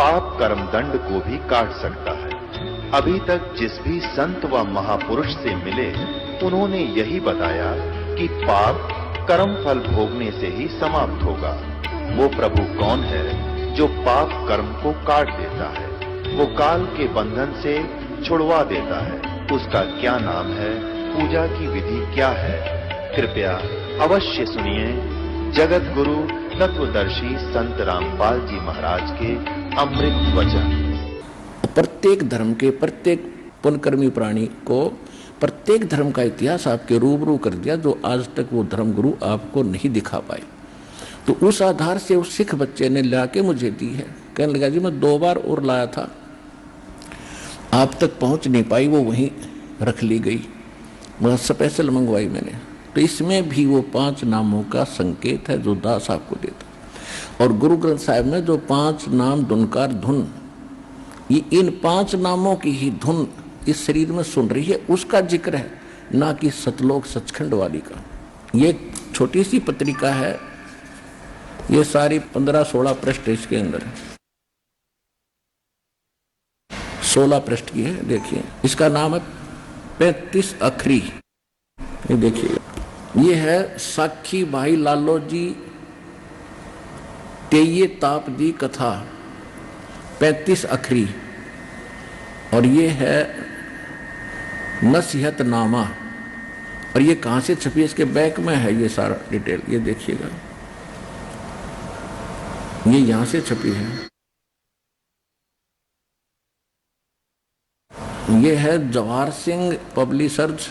पाप कर्म दंड को भी काट सकता है। अभी तक जिस भी संत व महापुरुष से मिले उन्होंने यही बताया कि पाप कर्म फल भोगने से ही समाप्त होगा। वो प्रभु कौन है जो पाप कर्म को काट देता है, वो काल के बंधन से छुड़वा देता है। उसका क्या नाम है, पूजा की विधि क्या है? कृपया अवश्य सुनिए जगत गुरु तत्वदर्शी संत रामपाल जी महाराज के अमृत वचन। प्रत्येक धर्म के प्रत्येक पुण्यकर्मी प्राणी को प्रत्येक धर्म का इतिहास आपके रूबरू कर दिया जो आज तक वो धर्म गुरु आपको नहीं दिखा पाए। तो उस आधार से उस सिख बच्चे ने ला के मुझे दी है। कहने लगा जी मैं 2 बार और लाया था, आप तक पहुंच नहीं पाई, वो वहीं रख ली गई, मगर स्पेशल मंगवाई मैंने। तो इसमें भी वो 5 नामों का संकेत है जो दास आपको देता। और गुरु ग्रंथ साहिब में जो 5 नाम धुनकार धुन, ये इन 5 नामों की ही धुन इस शरीर में सुन रही है, उसका जिक्र है, ना कि सतलोक सचखंड वाली का। ये छोटी सी पत्रिका है, ये सारी 15-16 पृष्ठ इसके अंदर है, 16 पृष्ठ की है। देखिए इसका नाम है 35 अखरी। ये देखिए ये है साखी भाई लालो जी तेये ताप दी कथा 35 अखरी। और ये है नसीहत नामा। और ये कहां से छपी है, इसके बैक में है ये सारा डिटेल, ये देखिएगा, ये यहां से छपी है। ये है जवाहर सिंह पब्लिशर्स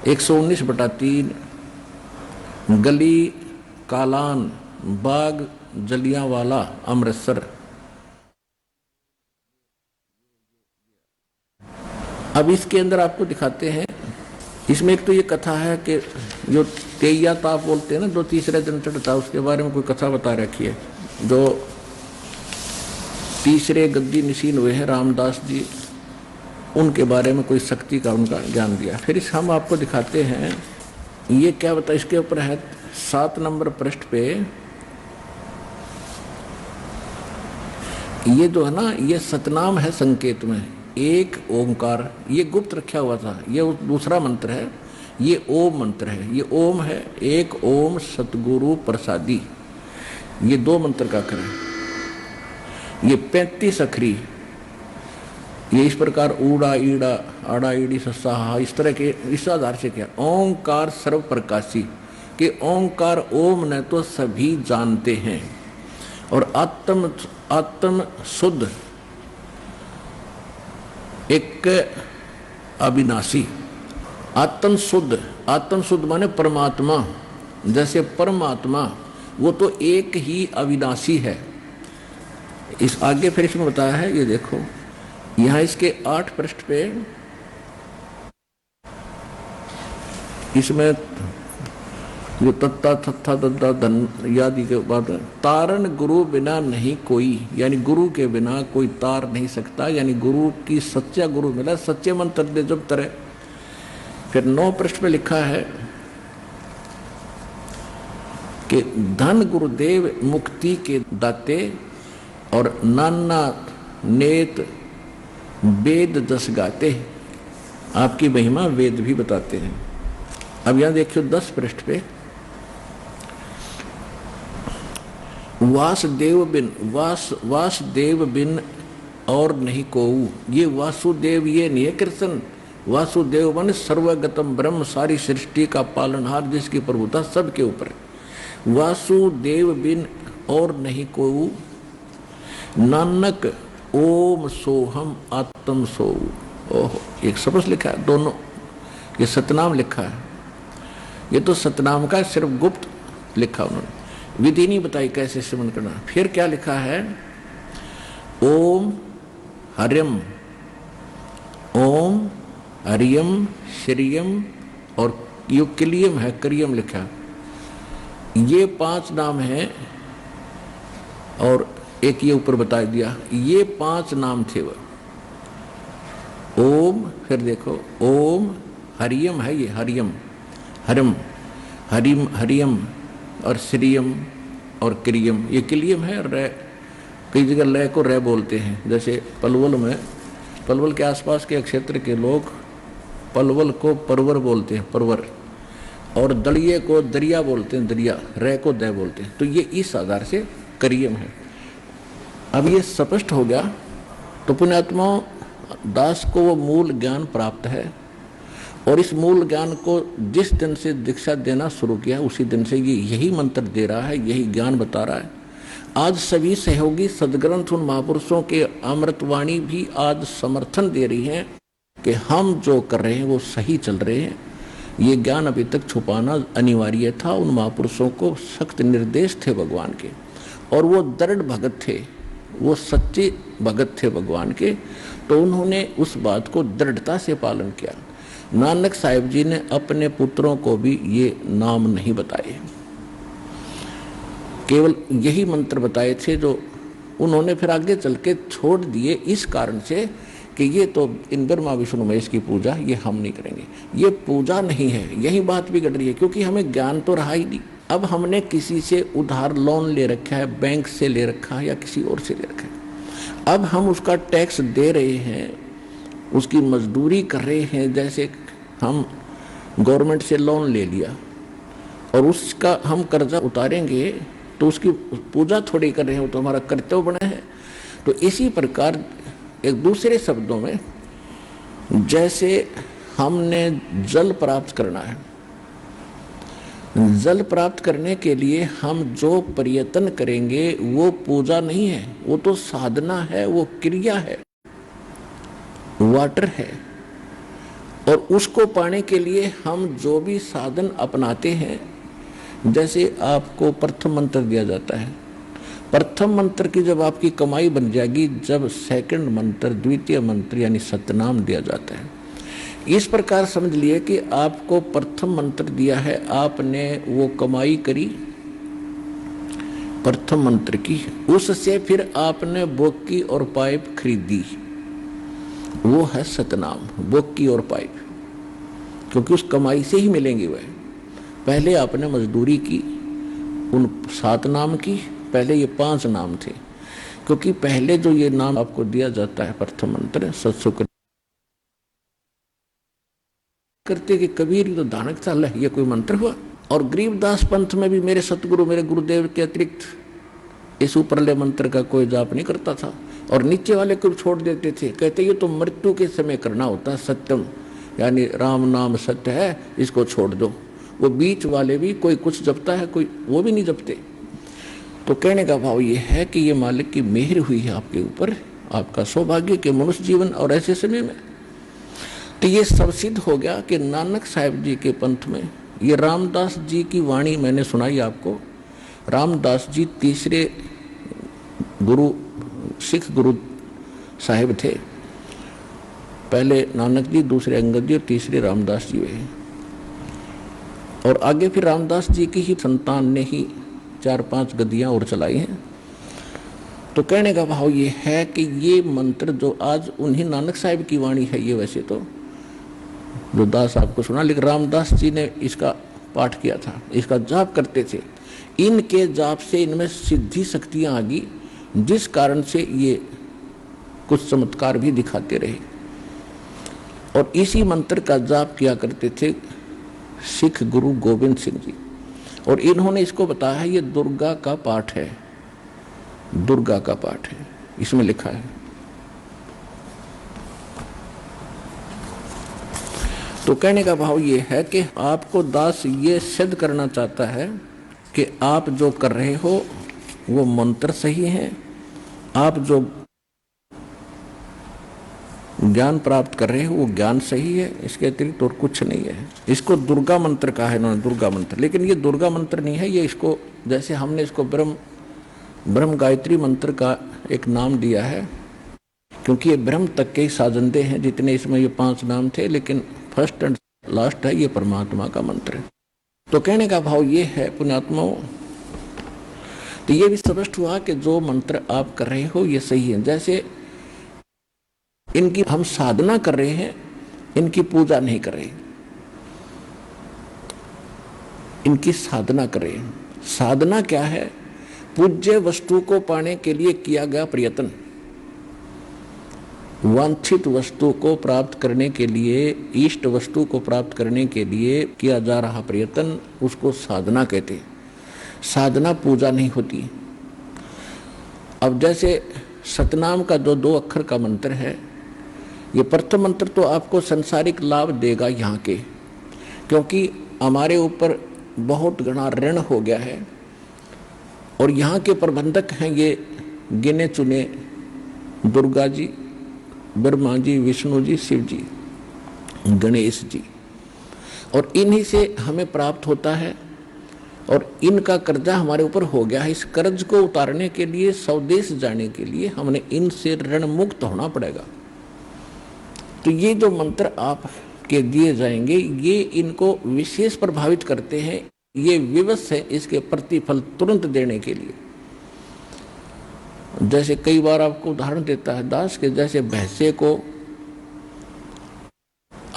119/3 गली कालान बाग जलियांवाला अमृतसर। अब इसके अंदर आपको दिखाते हैं, इसमें एक तो ये कथा है कि जो तेया ताप बोलते हैं ना, जो तीसरे दिन चढ़ता, उसके बारे में कोई कथा बता रखी है। जो तीसरे गद्दी निशीन हुए हैं रामदास जी, उनके बारे में कोई शक्ति का उनका ज्ञान दिया। फिर इस हम आपको दिखाते हैं, ये क्या बता, इसके ऊपर है 7 नंबर पृष्ठ पे, ये जो है ना, ये सतनाम है संकेत में, एक ओमकार, ये गुप्त रखा हुआ था, ये दूसरा मंत्र है, ये ओम मंत्र है। ये ओम है, एक ओम सतगुरु प्रसादी, ये 2 मंत्र का अक्षर है। ये 35 अखरी, ये इस प्रकार ऊड़ा ईड़ा आड़ा ईड़ी सस्सा, इस तरह के, इस आधार से क्या ओंकार सर्व प्रकाशी, कि ओंकार ओम ने तो सभी जानते हैं। और आत्म शुद्ध एक अविनाशी, आत्म शुद्ध माने परमात्मा, जैसे परमात्मा वो तो एक ही अविनाशी है। इस आगे फिर इसमें बताया है, ये देखो यहां इसके 8 पृष्ठ पे, इसमें जो तत्ता थत्था दद्दा धन यादि के बाद तारण गुरु बिना नहीं कोई, यानी गुरु के बिना कोई तार नहीं सकता, यानी गुरु की सच्चा गुरु मिला, सच्चे मंत्र दे जब तरह। फिर 9 पृष्ठ पे लिखा है कि धन गुरुदेव मुक्ति के दाते और नाना नेत वेद जस गाते, आपकी महिमा वेद भी बताते हैं। अब यहां देखियो 10 पृष्ठ पे, वासुदेव बिन और नहीं कोऊ, ये वासुदेव ये नहीं है कृष्ण, वासुदेव मन सर्वगतम ब्रह्म, सारी सृष्टि का पालनहार जिसकी प्रभुता सबके ऊपर है। वासुदेव बिन और नहीं कोऊ, नानक ओम सोहम आत्म सोऊ। ओहो, एक शब्द लिखा है, दोनों ये सतनाम लिखा है। ये तो सतनाम का सिर्फ गुप्त लिखा उन्होंने, विधि नहीं बताई कैसे सिमरन करना। फिर क्या लिखा है, ओम हरियम, ओम हरियम श्रियम, और यो किलियम है, करियम लिखा। ये 5 नाम हैं और एक ये ऊपर बता दिया, ये 5 नाम थे वो। ओम, फिर देखो ओम हरियम है, ये हरियम हरम हरिम हरियम और श्रियम और क्रियम, ये किलियम है, और कई जगह लय को रे बोलते हैं। जैसे पलवल में, पलवल के आसपास के क्षेत्र के लोग पलवल को परवर बोलते हैं, परवर, और दलिये को दरिया बोलते हैं, दरिया, रे को दय बोलते हैं। तो ये इस आधार से करियम है। अब ये स्पष्ट हो गया। तो पुण्यात्मा दास को वो मूल ज्ञान प्राप्त है, और इस मूल ज्ञान को जिस दिन से दीक्षा देना शुरू किया उसी दिन से ये यही मंत्र दे रहा है, यही ज्ञान बता रहा है। आज सभी सहयोगी सदग्रंथ उन महापुरुषों के अमृतवाणी भी आज समर्थन दे रही हैं कि हम जो कर रहे हैं वो सही चल रहे हैं। ये ज्ञान अभी तक छुपाना अनिवार्य था। उन महापुरुषों को सख्त निर्देश थे भगवान के, और वो दृढ़ भगत थे, वो सच्चे भगत थे भगवान के। तो उन्होंने उस बात को दृढ़ता से पालन किया। नानक साहिब जी ने अपने पुत्रों को भी ये नाम नहीं बताए, केवल यही मंत्र बताए थे जो उन्होंने फिर आगे चल के छोड़ दिए, इस कारण से कि ये तो इन ब्रह्मा विष्णु महेश की पूजा ये हम नहीं करेंगे, ये पूजा नहीं है। यही बात बिगड़ रही है, क्योंकि हमें ज्ञान तो रहा ही नहीं। अब हमने किसी से उधार लोन ले रखा है, बैंक से ले रखा है या किसी और से ले रखा है। अब हम उसका टैक्स दे रहे हैं, उसकी मजदूरी कर रहे हैं। जैसे हम गवर्नमेंट से लोन ले लिया और उसका हम कर्जा उतारेंगे तो उसकी पूजा थोड़ी कर रहे हैं, तो हमारा कर्तव्य बना है। तो इसी प्रकार एक दूसरे शब्दों में, जैसे हमने जल प्राप्त करना है, जल प्राप्त करने के लिए हम जो प्रयत्न करेंगे वो पूजा नहीं है, वो तो साधना है, वो क्रिया है, वाटर है। और उसको पाने के लिए हम जो भी साधन अपनाते हैं, जैसे आपको प्रथम मंत्र दिया जाता है, प्रथम मंत्र की जब आपकी कमाई बन जाएगी, जब सेकंड मंत्र, द्वितीय मंत्र यानी सतनाम दिया जाता है। इस प्रकार समझ लिए कि आपको प्रथम मंत्र दिया है, आपने वो कमाई करी प्रथम मंत्र की, उससे फिर आपने बोकी और पाइप खरीदी, वो है सतनाम, बोकी और पाइप, क्योंकि उस कमाई से ही मिलेंगे वह। पहले आपने मजदूरी की उन 7 नाम की, पहले ये 5 नाम थे, क्योंकि पहले जो ये नाम आपको दिया जाता है प्रथम मंत्र सत्सुख करते कि कबीर तो दानक था, ये कोई मंत्र हुआ। और गरीबदास पंथ में भी मेरे सतगुरु, मेरे गुरुदेव के अतिरिक्त इस ऊपरले मंत्र का कोई जाप नहीं करता था, और नीचे वाले को छोड़ देते थे, कहते ये तो मृत्यु के समय करना होता है, सत्यम यानी राम नाम सत्य है, इसको छोड़ दो। वो बीच वाले भी कोई कुछ जपता है, कोई वो भी नहीं जपते। तो कहने का भाव ये है कि ये मालिक की मेहर हुई है आपके ऊपर, आपका सौभाग्य के मनुष्य जीवन और ऐसे समय में। तो ये सब सिद्ध हो गया कि नानक साहिब जी के पंथ में ये रामदास जी की वाणी मैंने सुनाई आपको। रामदास जी तीसरे गुरु, सिख गुरु साहिब थे। पहले नानक जी, दूसरे अंगद जी और तीसरे रामदास जी हुए। और आगे फिर रामदास जी की ही संतान ने ही 4-5 गद्दियाँ और चलाई हैं। तो कहने का भाव ये है कि ये मंत्र जो आज उन्हीं नानक साहिब की वाणी है, ये वैसे तो जो दास आपको सुना, लेकिन रामदास जी ने इसका पाठ किया था, इसका जाप करते थे। इनके जाप से इनमें सिद्धि शक्तियाँ आ गई, जिस कारण से ये कुछ चमत्कार भी दिखाते रहे। और इसी मंत्र का जाप किया करते थे सिख गुरु गोविंद सिंह जी, और इन्होंने इसको बताया है, ये दुर्गा का पाठ है, दुर्गा का पाठ है, इसमें लिखा है। तो कहने का भाव ये है कि आपको दास ये सिद्ध करना चाहता है कि आप जो कर रहे हो वो मंत्र सही है, आप जो ज्ञान प्राप्त कर रहे हो वो ज्ञान सही है, इसके अतिरिक्त और कुछ नहीं है। इसको दुर्गा मंत्र कहा है इन्होंने, दुर्गा मंत्र। लेकिन ये दुर्गा मंत्र नहीं है, ये इसको जैसे हमने इसको ब्रह्म गायत्री मंत्र का एक नाम दिया है, क्योंकि ये ब्रह्म तक के ही साजंदे हैं, जितने इसमें ये 5 नाम थे, लेकिन फर्स्ट एंड लास्ट है ये परमात्मा का मंत्र है। तो कहने का भाव ये है पुण्यात्माओं, तो ये भी स्पष्ट हुआ कि जो मंत्र आप कर रहे हो ये सही है। जैसे इनकी हम साधना कर रहे हैं, इनकी पूजा नहीं कर रहे, इनकी साधना कर रहे हैं। साधना क्या है? पूज्य वस्तु को पाने के लिए किया गया प्रयत्न, वांछित वस्तु को प्राप्त करने के लिए, इष्ट वस्तु को प्राप्त करने के लिए किया जा रहा प्रयत्न, उसको साधना कहते हैं। साधना पूजा नहीं होती। अब जैसे सतनाम का जो 2 अक्षर का मंत्र है, ये प्रथम मंत्र तो आपको संसारिक लाभ देगा यहाँ के, क्योंकि हमारे ऊपर बहुत घना ऋण हो गया है और यहाँ के प्रबंधक हैं ये गिने चुने दुर्गा जी, ब्रह्मा जी, विष्णु जी, शिव जी, गणेश जी, और इन्हीं से हमें प्राप्त होता है और इनका कर्जा हमारे ऊपर हो गया है। इस कर्ज को उतारने के लिए, स्वदेश जाने के लिए हमने इनसे ऋण मुक्त होना पड़ेगा। तो ये जो मंत्र आपके दिए जाएंगे ये इनको विशेष प्रभावित करते हैं। ये विवश है इसके प्रतिफल तुरंत देने के लिए। जैसे कई बार आपको उदाहरण देता है दास के, जैसे भैंसे को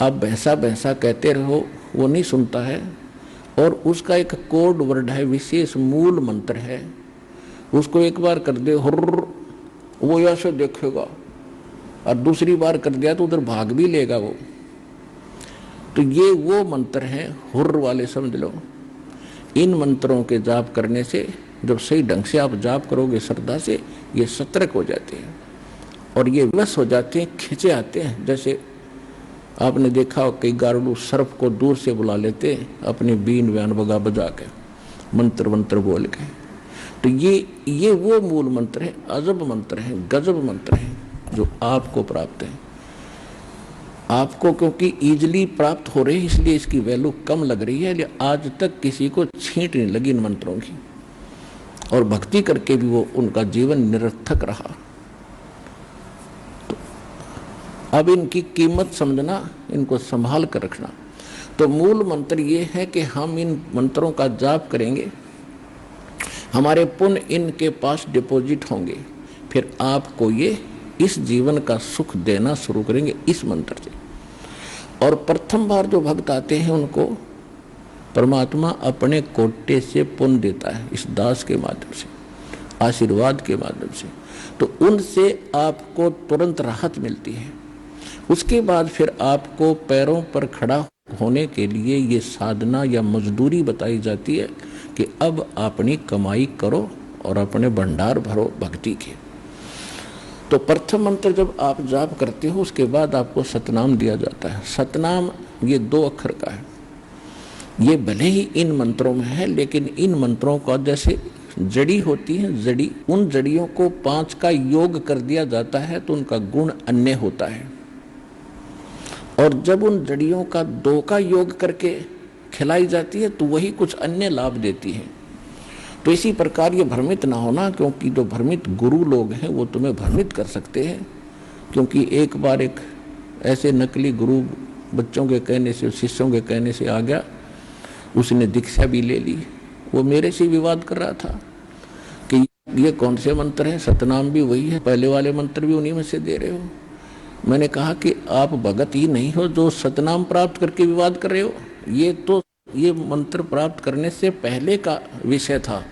आप भैंसा भैंसा कहते रहो वो नहीं सुनता है, और उसका एक कोड वर्ड है, विशेष मूल मंत्र है। उसको एक बार कर दे हुर्र, वो ऐसे देखेगा, और दूसरी बार कर दिया तो उधर भाग भी लेगा वो। तो ये वो मंत्र हैं हुर्र वाले, समझ लो। इन मंत्रों के जाप करने से, जब सही ढंग से आप जाप करोगे श्रद्धा से, ये सतर्क हो जाते हैं और ये विवश हो जाते हैं, खींचे आते हैं। जैसे आपने देखा कई गारुड़ सर्प को दूर से बुला लेते हैं अपने बीन व्यान बगा बजा के, मंत्र मंत्र बोल के। तो ये वो मूल मंत्र है, अजब मंत्र है, गजब मंत्र है जो आपको प्राप्त है। आपको क्योंकि इजीली प्राप्त हो रही है इसलिए इसकी वैल्यू कम लग रही है, लेकिन आज तक किसी को छींट नहीं लगी इन मंत्रों की, और भक्ति करके भी वो उनका जीवन निरर्थक रहा। तो अब इनकी कीमत समझना, इनको संभाल कर रखना। तो मूल मंत्र ये है कि हम इन मंत्रों का जाप करेंगे, हमारे पुण्य इनके पास डिपॉजिट होंगे, फिर आपको ये इस जीवन का सुख देना शुरू करेंगे इस मंत्र से। और प्रथम बार जो भक्त आते हैं उनको परमात्मा अपने कोटे से पुण्य देता है, इस दास के माध्यम से, आशीर्वाद के माध्यम से। तो उनसे आपको तुरंत राहत मिलती है। उसके बाद फिर आपको पैरों पर खड़ा होने के लिए ये साधना या मजदूरी बताई जाती है कि अब अपनी कमाई करो और अपने भंडार भरो भक्ति के। तो प्रथम मंत्र जब आप जाप करते हो उसके बाद आपको सतनाम दिया जाता है। सतनाम ये 2 अक्षर का है। ये भले ही इन मंत्रों में है, लेकिन इन मंत्रों का जैसे जड़ी होती है, जड़ी, उन जड़ियों को 5 का योग कर दिया जाता है तो उनका गुण अन्य होता है। और जब उन जड़ियों का 2 का योग करके खिलाई जाती है तो वही कुछ अन्य लाभ देती है। तो इसी प्रकार ये भ्रमित ना होना, क्योंकि जो भ्रमित गुरु लोग हैं वो तुम्हें भ्रमित कर सकते हैं। क्योंकि एक बार एक ऐसे नकली गुरु बच्चों के कहने से, शिष्यों के कहने से आ गया, उसने दीक्षा भी ले ली। वो मेरे से विवाद कर रहा था कि ये कौन से मंत्र हैं, सतनाम भी वही है, पहले वाले मंत्र भी उन्हीं में से दे रहे हो। मैंने कहा कि आप भगत ही नहीं हो जो सतनाम प्राप्त करके विवाद कर रहे हो। ये मंत्र प्राप्त करने से पहले का विषय था,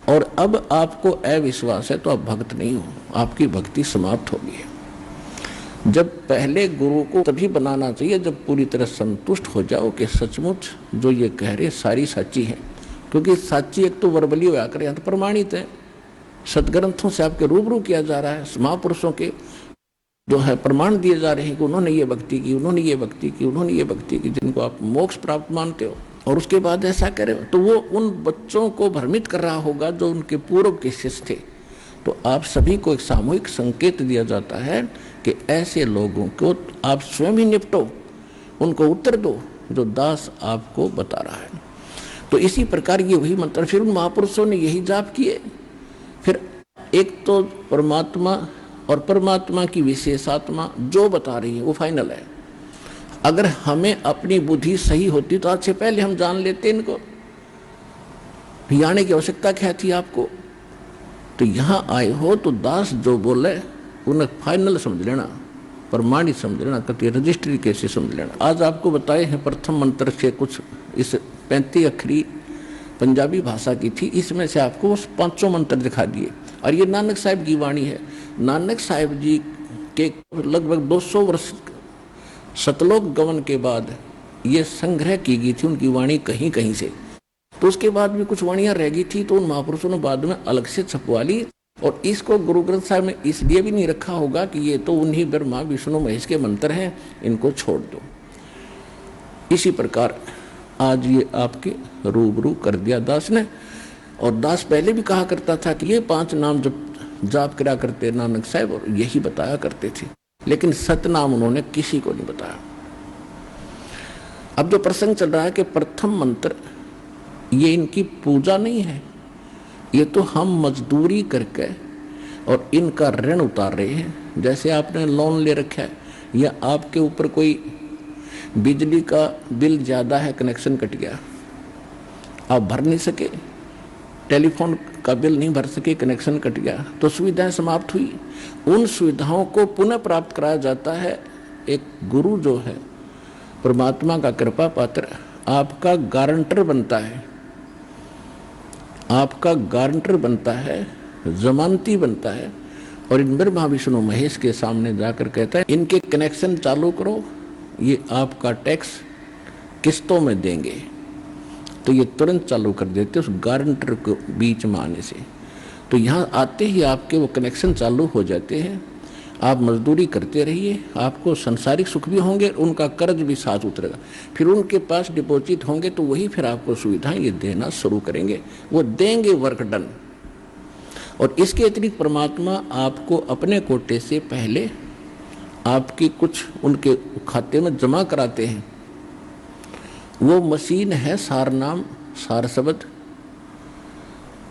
और अब आपको अविश्वास है तो आप भक्त नहीं हो, आपकी भक्ति समाप्त होगी है। जब पहले गुरु को तभी बनाना चाहिए जब पूरी तरह संतुष्ट हो जाओ कि सचमुच जो ये कह रहे सारी सच्ची है। क्योंकि साची एक तो वर्बली होया करे, यहाँ तो प्रमाणित है, सदग्रंथों से आपके रूबरू किया जा रहा है, महापुरुषों के जो है प्रमाण दिए जा रहे हैं कि उन्होंने ये भक्ति की, उन्होंने ये भक्ति की, उन्होंने ये भक्ति की, जिनको आप मोक्ष प्राप्त मानते हो, और उसके बाद ऐसा करे। तो वो उन बच्चों को भ्रमित कर रहा होगा जो उनके पूर्व के शिष्य थे। तो आप सभी को एक सामूहिक संकेत दिया जाता है कि ऐसे लोगों को आप स्वयं ही निपटो, उनको उत्तर दो जो दास आपको बता रहा है। तो इसी प्रकार ये वही मंत्र, फिर उन महापुरुषों ने यही जाप किए। फिर एक तो परमात्मा और परमात्मा की विशेषात्मा जो बता रही है वो फाइनल है। अगर हमें अपनी बुद्धि सही होती तो आज से पहले हम जान लेते इनको, आने की आवश्यकता क्या थी आपको। तो यहाँ आए हो तो दास जो बोले उन्हें फाइनल समझ लेना, प्रमाणित समझ लेना, कति रजिस्ट्री कैसे समझ लेना। आज आपको बताए हैं प्रथम मंत्र से कुछ इस 35 अक्षरी पंजाबी भाषा की थी। इसमें से आपको वो 500 मंत्र दिखा दिए। और ये नानक साहिब की वाणी है। नानक साहिब जी के लगभग 200 वर्ष सतलोक गमन के बाद ये संग्रह की गई थी उनकी वाणी कहीं कहीं से। तो उसके बाद भी कुछ वाणियां रह गई थी, तो उन महापुरुषों ने बाद में अलग से छपवा ली। और इसको गुरु ग्रंथ साहिब में इसलिए भी नहीं रखा होगा कि ये तो उन्हीं ब्रह्मा विष्णु महेश के मंत्र हैं, इनको छोड़ दो। इसी प्रकार आज ये आपके रूबरू कर दिया दास ने। और दास पहले भी कहा करता था कि ये 5 नाम जब जाप करा करते नानक साहब, और यही बताया करते थे, लेकिन सतनाम उन्होंने किसी को नहीं बताया। अब जो प्रसंग चल रहा है कि प्रथम मंत्र, ये इनकी पूजा नहीं है, ये तो हम मजदूरी करके और इनका ऋण उतार रहे हैं। जैसे आपने लोन ले रखा है या आपके ऊपर कोई बिजली का बिल ज़्यादा है, कनेक्शन कट गया, आप भर नहीं सके, टेलीफोन का बिल नहीं भर सके, कनेक्शन कट गया, तो सुविधाएं समाप्त हुई। उन सुविधाओं को पुनः प्राप्त कराया जाता है। एक गुरु जो है परमात्मा का कृपा पात्र आपका गारंटर बनता है, आपका गारंटर बनता है, जमानती बनता है। और इन ब्रह्मा विष्णु महेश के सामने जाकर कहता है इनके कनेक्शन चालू करो, ये आपका टैक्स किस्तों में देंगे। तो ये तुरंत चालू कर देते उस गारंटर को बीच में आने से। तो यहाँ आते ही आपके वो कनेक्शन चालू हो जाते हैं। आप मजदूरी करते रहिए, आपको संसारिक सुख भी होंगे, उनका कर्ज भी साथ उतरेगा। फिर उनके पास डिपॉजिट होंगे तो वही फिर आपको सुविधाएं ये देना शुरू करेंगे, वो देंगे वर्क डन। और इसके अतिरिक्त परमात्मा आपको अपने कोटे से पहले आपकी कुछ उनके खाते में जमा कराते हैं। वो मशीन है सार नाम सार शब्द,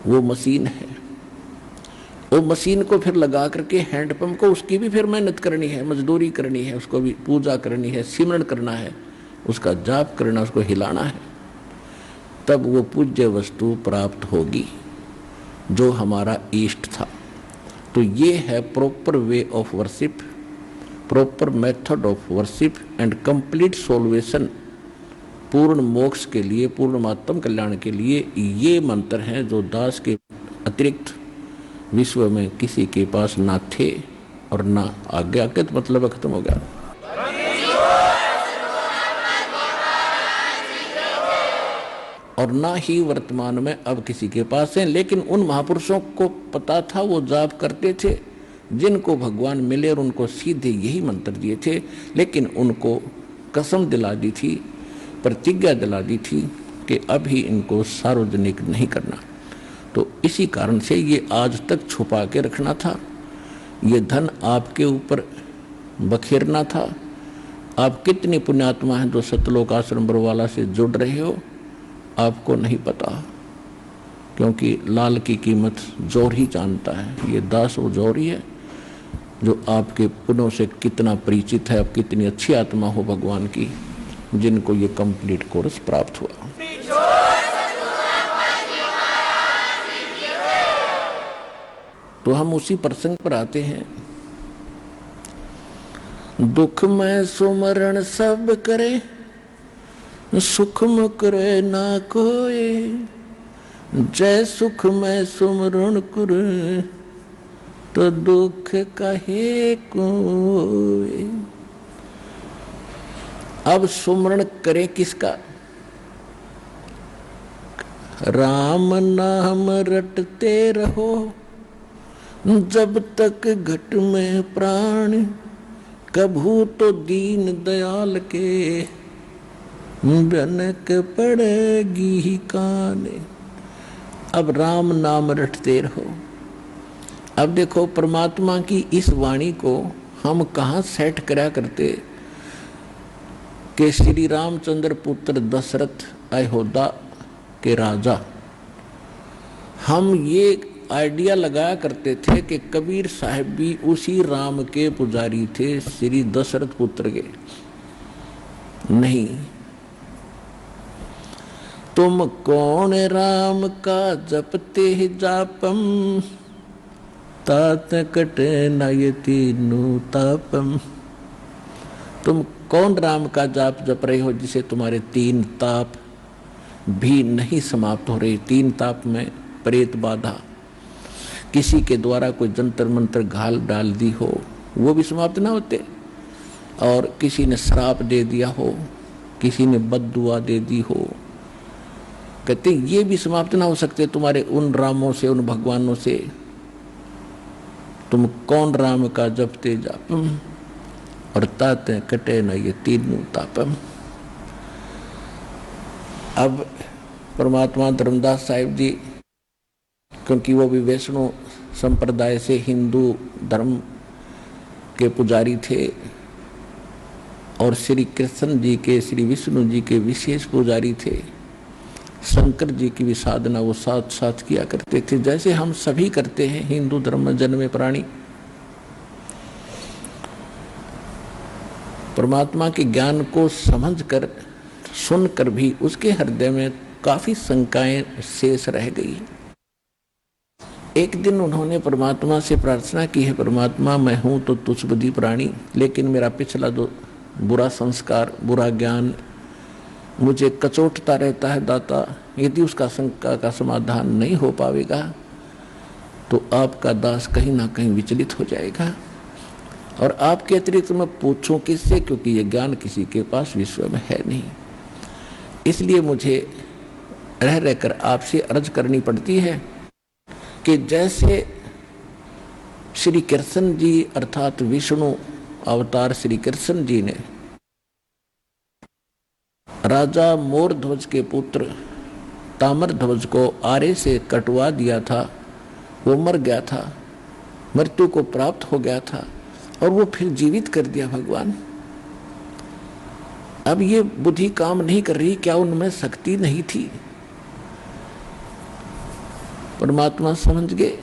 वो मशीन है। वो मशीन को फिर लगा करके हैंडपंप को, उसकी भी फिर मेहनत करनी है, मजदूरी करनी है, उसको भी पूजा करनी है, सिमरन करना है, उसका जाप करना, उसको हिलाना है, तब वो पूज्य वस्तु प्राप्त होगी जो हमारा इष्ट था। तो ये है proper way of worship, proper method of worship and complete solution. पूर्ण मोक्ष के लिए, पूर्ण आत्म कल्याण के लिए ये मंत्र हैं जो दास के अतिरिक्त विश्व में किसी के पास ना थे और ना आगे आके, तो मतलब खत्म हो गया। और ना ही वर्तमान में अब किसी के पास है। लेकिन उन महापुरुषों को पता था, वो जाप करते थे, जिनको भगवान मिले और उनको सीधे यही मंत्र दिए थे। लेकिन उनको कसम दिला दी थी, प्रतिज्ञा दिला दी थी कि अभी इनको सार्वजनिक नहीं करना। तो इसी कारण से ये आज तक छुपा के रखना था। ये धन आपके ऊपर बखेरना था। आप कितनी पुण्यात्मा हैं जो सतलोक आश्रम बरवाला से जुड़ रहे हो, आपको नहीं पता, क्योंकि लाल की कीमत जोर ही जानता है। ये दास वो जोरी है जो आपके पुण्यों से कितना परिचित है। अब कितनी अच्छी आत्मा हो भगवान की, जिनको ये कंप्लीट कोर्स प्राप्त हुआ। तो हम उसी प्रसंग पर आते हैं। दुख में सुमरण सब करे, सुख में करे ना कोई, जय सुख में सुमरण करे तो दुख कहे कोई। अब सुमरण करे किसका? राम नाम रटते रहो जब तक घट में प्राण, कभू तो दीन दयाल के बनक पड़ेगी काने। अब राम नाम रटते रहो। अब देखो परमात्मा की इस वाणी को हम कहाँ सेट करा करते कि श्री रामचंद्र पुत्र दशरथ अयोध्या के राजा। हम ये आइडिया लगाया करते थे कि कबीर साहब भी उसी राम के पुजारी थे, श्री दशरथ पुत्र के। नहीं, तुम कौन राम का जपते जापम, तात कटे नयति नूतापम। तुम कौन राम का जाप जप रहे हो जिसे तुम्हारे 3 ताप भी नहीं समाप्त हो रही। 3 ताप में प्रेत बाधा, किसी के द्वारा कोई जंतर मंत्र घाल डाल दी हो, वो भी समाप्त ना होते, और किसी ने श्राप दे दिया हो, किसी ने बद्दुआ दे दी हो, कहते ये भी समाप्त ना हो सकते तुम्हारे उन रामों से, उन भगवानों से। तुम कौन राम का जपते जापम और ताते कटे न ये तीनों तापम। अब परमात्मा धर्मदास साहिब जी, क्योंकि वो भी वैष्णव संप्रदाय से हिंदू धर्म के पुजारी थे और श्री कृष्ण जी के, श्री विष्णु जी के विशेष पुजारी थे, शंकर जी की भी साधना वो साथ साथ किया करते थे, जैसे हम सभी करते हैं हिंदू धर्म में जन्मे प्राणी। परमात्मा के ज्ञान को समझकर, सुनकर भी उसके हृदय में काफी शंकाएं शेष रह गई। एक दिन उन्होंने परमात्मा से प्रार्थना की है, परमात्मा मैं हूं तो तुच्छबुद्धि प्राणी, लेकिन मेरा पिछला जो बुरा संस्कार, बुरा ज्ञान मुझे कचोटता रहता है दाता, यदि उसका शंका का समाधान नहीं हो पाएगा तो आपका दास कहीं ना कहीं विचलित हो जाएगा, और आपके अतिरिक्त मैं पूछूं किससे, क्योंकि ये ज्ञान किसी के पास विश्व में है नहीं। इसलिए मुझे रह रहकर आपसे अर्ज करनी पड़ती है कि जैसे श्री कृष्ण जी अर्थात विष्णु अवतार श्री कृष्ण जी ने राजा मोरध्वज के पुत्र ताम्रध्वज को आरे से कटवा दिया था, वो मर गया था, मृत्यु को प्राप्त हो गया था, और वो फिर जीवित कर दिया भगवान। अब ये बुद्धि काम नहीं कर रही, क्या उनमें शक्ति नहीं थी? परमात्मा समझ गए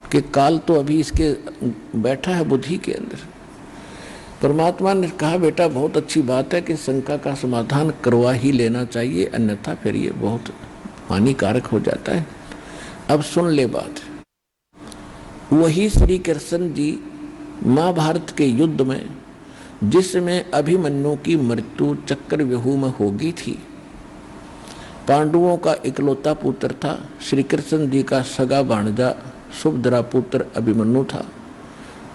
कि काल तो अभी इसके बैठा है बुद्धि के अंदर। परमात्मा ने कहा बेटा बहुत अच्छी बात है कि शंका का समाधान करवा ही लेना चाहिए, अन्यथा फिर ये बहुत हानिकारक हो जाता है। अब सुन ले बात। वही श्री कृष्ण जी महाभारत के युद्ध में, जिसमें अभिमन्यु की मृत्यु चक्रव्यूह में हो गई थी, पांडवों का इकलौता पुत्र था, श्री कृष्ण जी का सगा भांजा सुभद्रा पुत्र अभिमन्यु था,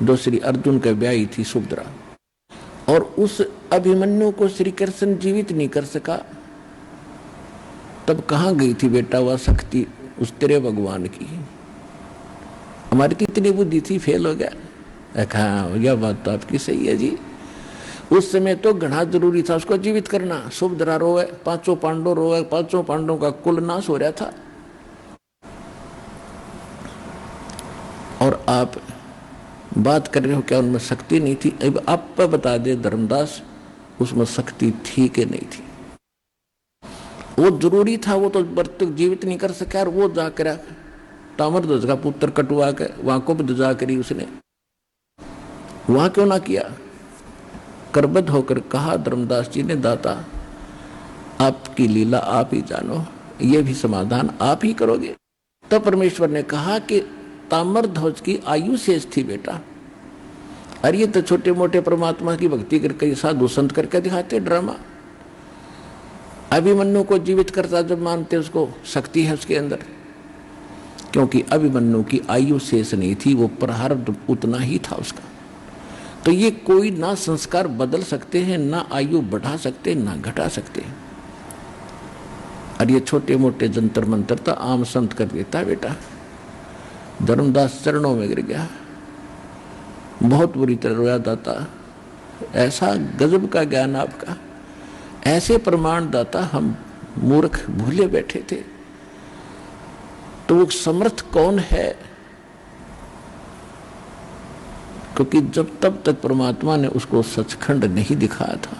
जो श्री अर्जुन के ब्याही थी सुभद्रा, और उस अभिमन्यु को श्री कृष्ण जीवित नहीं कर सका। तब कहाँ गई थी बेटा वह शक्ति उस तेरे भगवान की? हमारी कितनी बुद्धि थी, फेल हो गया। हाँ यह बात तो आपकी सही है जी, उस समय तो घना जरूरी था उसको जीवित करना। सुभद्रा रोए, 5 पांडव रोए, 5 पांडवों का कुल नाश हो रहा था, और आप बात कर रहे हो क्या उनमें शक्ति नहीं थी? अब आप बता दे धर्मदास, उसमें शक्ति थी कि नहीं थी? वो जरूरी था, वो तो मृत्यु जीवित नहीं कर सका, और वो जाकर ताम्रध्वज का पुत्र कटवा के वहां को भी जा करी उसने, वहां क्यों ना किया? करबद्ध होकर कहा धर्मदास जी ने, दाता आपकी लीला आप ही जानो, ये भी समाधान आप ही करोगे। तब परमेश्वर ने कहा कि ताम्रध्वज की आयु शेष थी बेटा, अरे ये तो छोटे मोटे परमात्मा की भक्ति करके साधु संत करके दिखाते ड्रामा। अभिमन्यु को जीवित करता जब मानते उसको शक्ति है उसके अंदर, क्योंकि अभिमन्यु की आयु शेष नहीं थी, वो प्रारब्ध उतना ही था उसका। तो ये कोई ना संस्कार बदल सकते हैं, ना आयु बढ़ा सकते, ना घटा सकते। और ये छोटे मोटे जंतर मंतर तो आम संत कर देता बेटा। धर्मदास चरणों में गिर गया, बहुत बुरी तरह रोया दाता, ऐसा गजब का ज्ञान आपका, ऐसे प्रमाण दाता हम मूर्ख भूले बैठे थे। तो वो समर्थ कौन है? क्योंकि जब तब तक परमात्मा ने उसको सचखंड नहीं दिखाया था,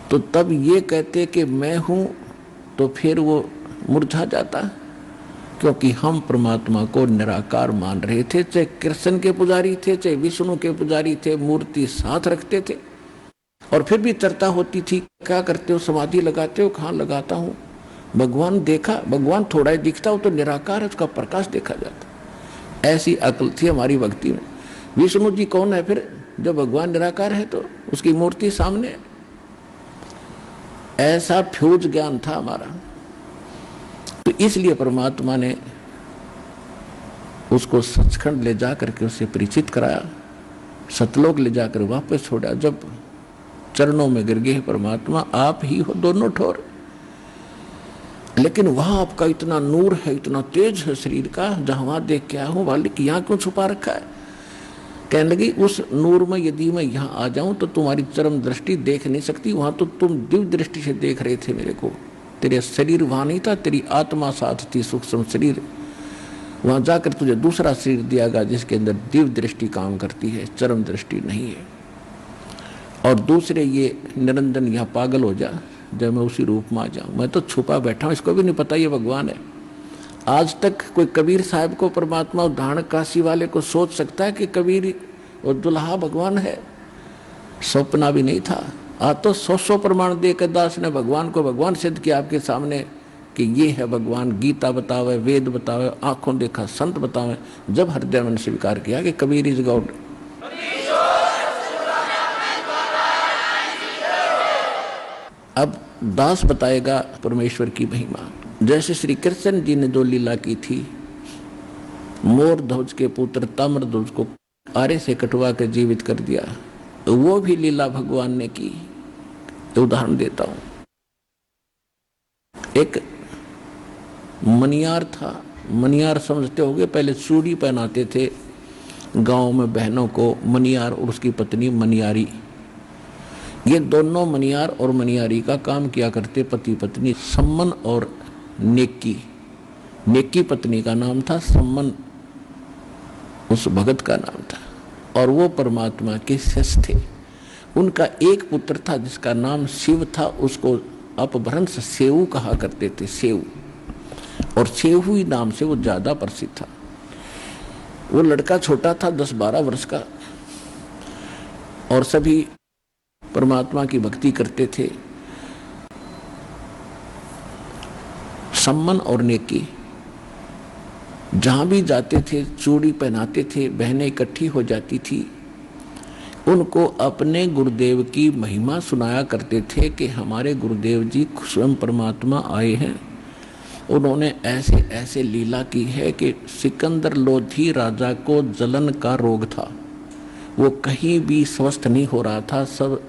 तो तब ये कहते कि मैं हूं, तो फिर वो मुरझा जाता, क्योंकि हम परमात्मा को निराकार मान रहे थे। चाहे कृष्ण के पुजारी थे, चाहे विष्णु के पुजारी थे, मूर्ति साथ रखते थे, और फिर भी चर्चा होती थी क्या करते हो, समाधि लगाते हो? कहाँ लगाता हूँ। भगवान देखा, भगवान थोड़ा ही दिखता हो तो निराकार है, उसका प्रकाश देखा जाता। ऐसी अकल थी हमारी भक्ति में। विष्णु जी कौन है फिर? जब भगवान निराकार है तो उसकी मूर्ति सामने। ऐसा फ्यूज ज्ञान था हमारा। तो इसलिए परमात्मा ने उसको सचखंड ले जा करके उसे परिचित कराया, सतलोक ले जाकर वापस छोड़ा। जब चरणों में गिर गए, परमात्मा आप ही हो दोनों ठोर, लेकिन वहां आपका इतना नूर है, इतना तेज है शरीर का, जहां वहां देख के आया हूं मालिक, यहाँ क्यों छुपा रखा है? कहने लगी उस नूर में यदि मैं यहाँ आ जाऊं तो तुम्हारी चरम दृष्टि देख नहीं सकती, वहां तो तुम दिव्य दृष्टि से देख रहे थे मेरे को। तेरे शरीर वहां नहीं था, तेरी आत्मा साथ थी, सूक्ष्म शरीर। वहां जाकर तुझे दूसरा शरीर दिया गया जिसके अंदर दिव्य दृष्टि काम करती है, चरम दृष्टि नहीं है। और दूसरे ये निरंजन यहाँ पागल हो जा जब मैं उसी रूप में आ जाऊं, मैं तो छुपा बैठा हूं, इसको भी नहीं पता ये भगवान है। आज तक कोई कबीर साहब को परमात्मा उदाहरण काशी वाले को सोच सकता है कि कबीर और दुल्हा भगवान है? सपना भी नहीं था। आज तो 100 प्रमाण देकर दास ने भगवान को भगवान सिद्ध किया आपके सामने कि ये है भगवान। गीता बतावे, वेद बतावे, आंखों देखा संत बतावे, जब हृदय में स्वीकार किया कि कबीर इज गॉड। अब दास बताएगा परमेश्वर की महिमा। जैसे श्री कृष्ण जी ने जो लीला की थी, मोर ध्वज के पुत्र ताम्र ध्वज को आरे से कटवा कर जीवित कर दिया, वो भी लीला भगवान ने की। उदाहरण देता हूं, एक मनियार था। मनियार समझते होंगे, पहले चूड़ी पहनाते थे गांव में बहनों को, मनियार और उसकी पत्नी मनियारी। ये दोनों मनियार और मनियारी का काम किया करते, पति पत्नी। सम्मन और नेकी, नेकी पत्नी का नाम था, सम्मन उस भगत का नाम था, और वो परमात्मा के शिष्य थे। उनका एक पुत्र था जिसका नाम शिव था, उसको अपभ्रंश सेऊ कहा करते थे, सेऊ। और सेऊ ही नाम से वो ज्यादा प्रसिद्ध था। वो लड़का छोटा था, 10-12 वर्ष का, और सभी परमात्मा की भक्ति करते थे। सम्मन और नेकी जहां भी जाते थे चूड़ी पहनाते थे, बहनें इकट्ठी हो जाती थी, उनको अपने गुरुदेव की महिमा सुनाया करते थे कि हमारे गुरुदेव जी स्वयं परमात्मा आए हैं, उन्होंने ऐसे ऐसे लीला की है कि सिकंदर लोधी राजा को जलन का रोग था, वो कहीं भी स्वस्थ नहीं हो रहा था। सब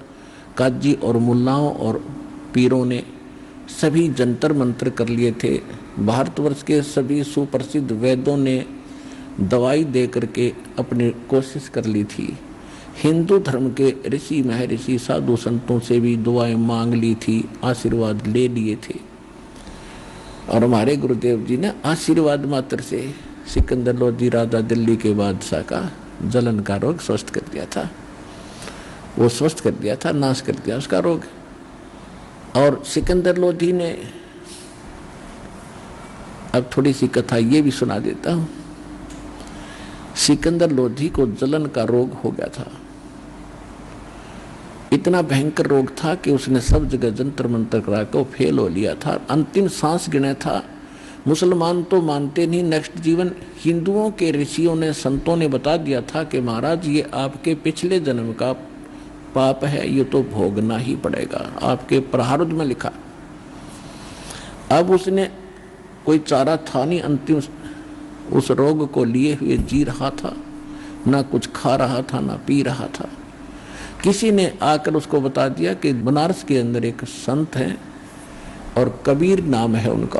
काजी और मुल्लाओं और पीरों ने सभी जंतर मंत्र कर लिए थे, भारतवर्ष के सभी सुप्रसिद्ध वैद्यों ने दवाई दे करके अपनी कोशिश कर ली थी, हिंदू धर्म के ऋषि महर्षि साधु संतों से भी दुआएं मांग ली थी, आशीर्वाद ले लिए थे, और हमारे गुरुदेव जी ने आशीर्वाद मात्र से सिकंदर लोधी राजा दिल्ली के बादशाह का जलन का रोग स्वस्थ कर दिया था। वो स्वस्थ कर दिया था, नाश कर दिया उसका रोग। और सिकंदर लोधी ने, अब थोड़ी सी कथा ये भी सुना देता हूं। सिकंदर लोधी को जलन का रोग हो गया था, इतना भयंकर रोग था कि उसने सब जगह जंतर मंतर करा के फेल हो लिया था, अंतिम सांस गिना था। मुसलमान तो मानते नहीं नेक्स्ट जीवन, हिंदुओं के ऋषियों ने संतों ने बता दिया था कि महाराज ये आपके पिछले जन्म का पाप है, ये तो भोगना ही पड़ेगा, आपके प्रारब्ध में लिखा। अब उसने कोई चारा था नहीं, अंतिम उस रोग को लिए हुए जी रहा था, ना कुछ खा रहा था ना पी रहा था। किसी ने आकर उसको बता दिया कि बनारस के अंदर एक संत है और कबीर नाम है उनका,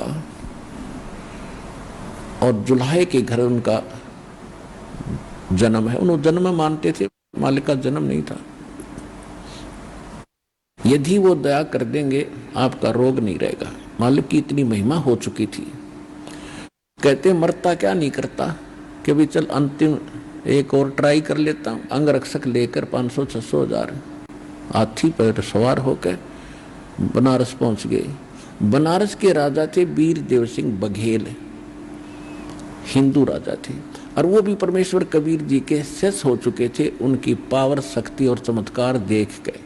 और जुल्हे के घर उनका जन्म है। उन्होंने जन्म मानते थे, मालिक का जन्म नहीं था। यदि वो दया कर देंगे आपका रोग नहीं रहेगा। मालिक की इतनी महिमा हो चुकी थी। कहते मरता क्या नहीं करता कि भी चल अंतिम एक और ट्राई कर लेता हूं। अंगरक्षक लेकर 500-600 हज़ार हाथी पर सवार होकर बनारस पहुंच गए। बनारस के राजा थे वीर देव सिंह बघेल, हिंदू राजा थे, और वो भी परमेश्वर कबीर जी के शिष्य हो चुके थे। उनकी पावर, शक्ति और चमत्कार देख के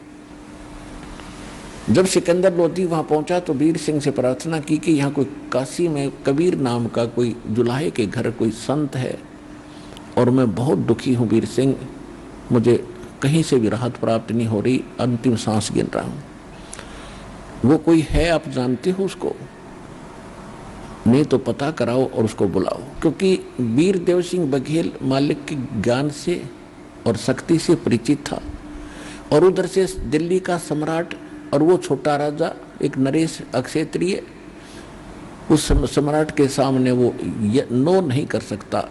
जब सिकंदर लोधी वहां पहुंचा तो वीर सिंह से प्रार्थना की कि यहाँ कोई काशी में कबीर नाम का कोई जुल्हे के घर कोई संत है, और मैं बहुत दुखी हूँ वीर सिंह, मुझे कहीं से भी राहत प्राप्त नहीं हो रही, अंतिम सांस गिन रहा हूँ। वो कोई है, आप जानते हो उसको? नहीं तो पता कराओ और उसको बुलाओ। क्योंकि वीर देव सिंह बघेल मालिक के ज्ञान से और शक्ति से परिचित था, और उधर से दिल्ली का सम्राट और वो छोटा राजा एक नरेश अक्षेत्रीय, उस सम्राट के सामने वो नो नहीं कर सकता,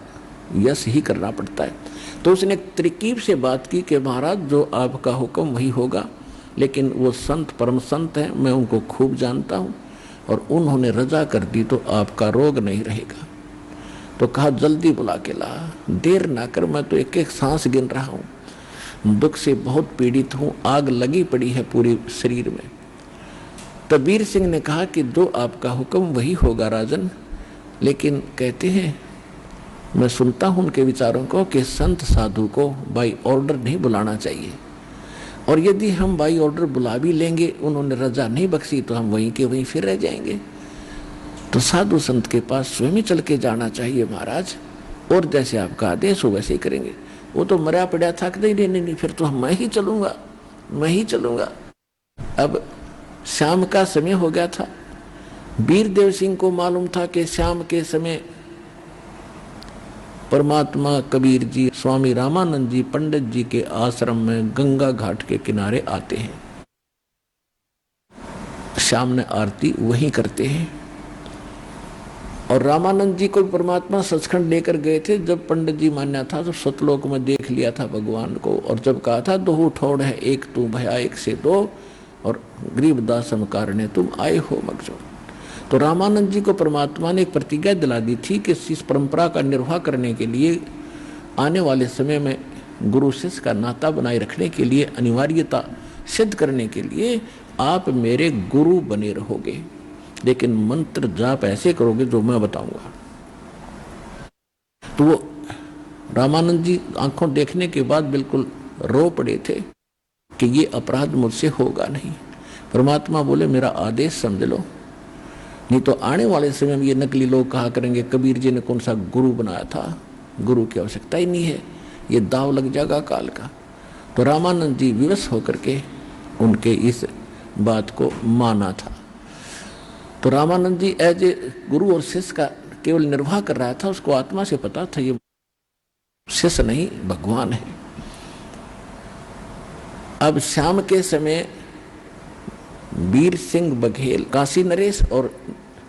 यस ही करना पड़ता है। तो उसने एक तरकीब से बात की कि महाराज जो आपका हुक्म वही होगा, लेकिन वो संत परम संत हैं, मैं उनको खूब जानता हूँ, और उन्होंने रजा कर दी तो आपका रोग नहीं रहेगा। तो कहा जल्दी बुला के ला, देर ना कर, मैं तो एक एक सांस गिन रहा हूँ, दुख से बहुत पीड़ित हूँ, आग लगी पड़ी है पूरे शरीर में। तब वीर सिंह ने कहा कि जो आपका हुक्म वही होगा राजन, लेकिन कहते हैं, मैं सुनता हूं उनके विचारों को कि संत साधु को बाई ऑर्डर नहीं बुलाना चाहिए, और यदि हम बाई ऑर्डर बुला भी लेंगे, उन्होंने रजा नहीं बख्शी, तो हम वहीं के वहीं फिर रह जाएंगे। तो साधु संत के पास स्वयं ही चल के जाना चाहिए महाराज, और जैसे आपका आदेश हो वैसे ही करेंगे। वो तो मरा पड़ा था कि नहीं, फिर तो मैं ही चलूंगा। अब शाम का समय हो गया था। वीर देव सिंह को मालूम था कि शाम के समय परमात्मा कबीर जी, स्वामी रामानंद जी पंडित जी के आश्रम में गंगा घाट के किनारे आते हैं, शाम ने आरती वहीं करते हैं। और रामानंद जी को परमात्मा सचखंड लेकर गए थे। जब पंडित जी मान्या था तो सतलोक में देख लिया था भगवान को, और जब कहा था दो ठोड़ है, एक तू भया एक से दो, और गरीबदासम कारणे तुम आए हो मगजो। तो रामानंद जी को परमात्मा ने एक प्रतिज्ञा दिला दी थी कि इस परंपरा का निर्वाह करने के लिए, आने वाले समय में गुरु शिष्य का नाता बनाए रखने के लिए, अनिवार्यता सिद्ध करने के लिए आप मेरे गुरु बने रहोगे, लेकिन मंत्र जाप ऐसे करोगे जो मैं बताऊंगा। तो वो रामानंद जी आंखों देखने के बाद बिल्कुल रो पड़े थे कि ये अपराध मुझसे होगा नहीं। परमात्मा बोले मेरा आदेश समझ लो, नहीं तो आने वाले समय में ये नकली लोग कहा करेंगे कबीर जी ने कौन सा गुरु बनाया था, गुरु की आवश्यकता ही नहीं है, ये दाव लग जाएगा काल का। तो रामानंद जी विवश होकर के उनके इस बात को माना था। तो रामानंद जी एज ए गुरु और शिष्य का केवल निर्वाह कर रहा था, उसको आत्मा से पता था ये शिष्य नहीं भगवान है। अब शाम के समय वीर सिंह बघेल, काशी नरेश और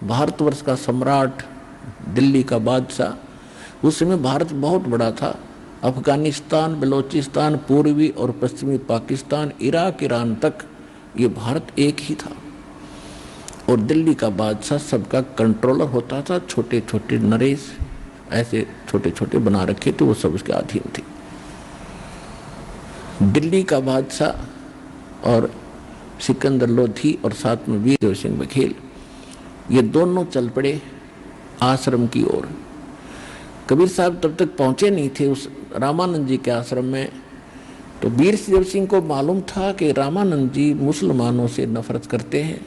भारतवर्ष का सम्राट, दिल्ली का बादशाह, उस समय भारत बहुत बड़ा था। अफगानिस्तान, बलोचिस्तान, पूर्वी और पश्चिमी पाकिस्तान, इराक, ईरान तक ये भारत एक ही था, और दिल्ली का बादशाह सबका कंट्रोलर होता था। छोटे छोटे नरेश ऐसे छोटे छोटे बना रखे थे, वो सब उसके अधीन थे। दिल्ली का बादशाह और सिकंदर लोधी और साथ में वीर देव सिंह बघेल, ये दोनों चल पड़े आश्रम की ओर। कबीर साहब तब तक पहुंचे नहीं थे उस रामानंद जी के आश्रम में। तो वीर देव सिंह को मालूम था कि रामानंद जी मुसलमानों से नफरत करते हैं,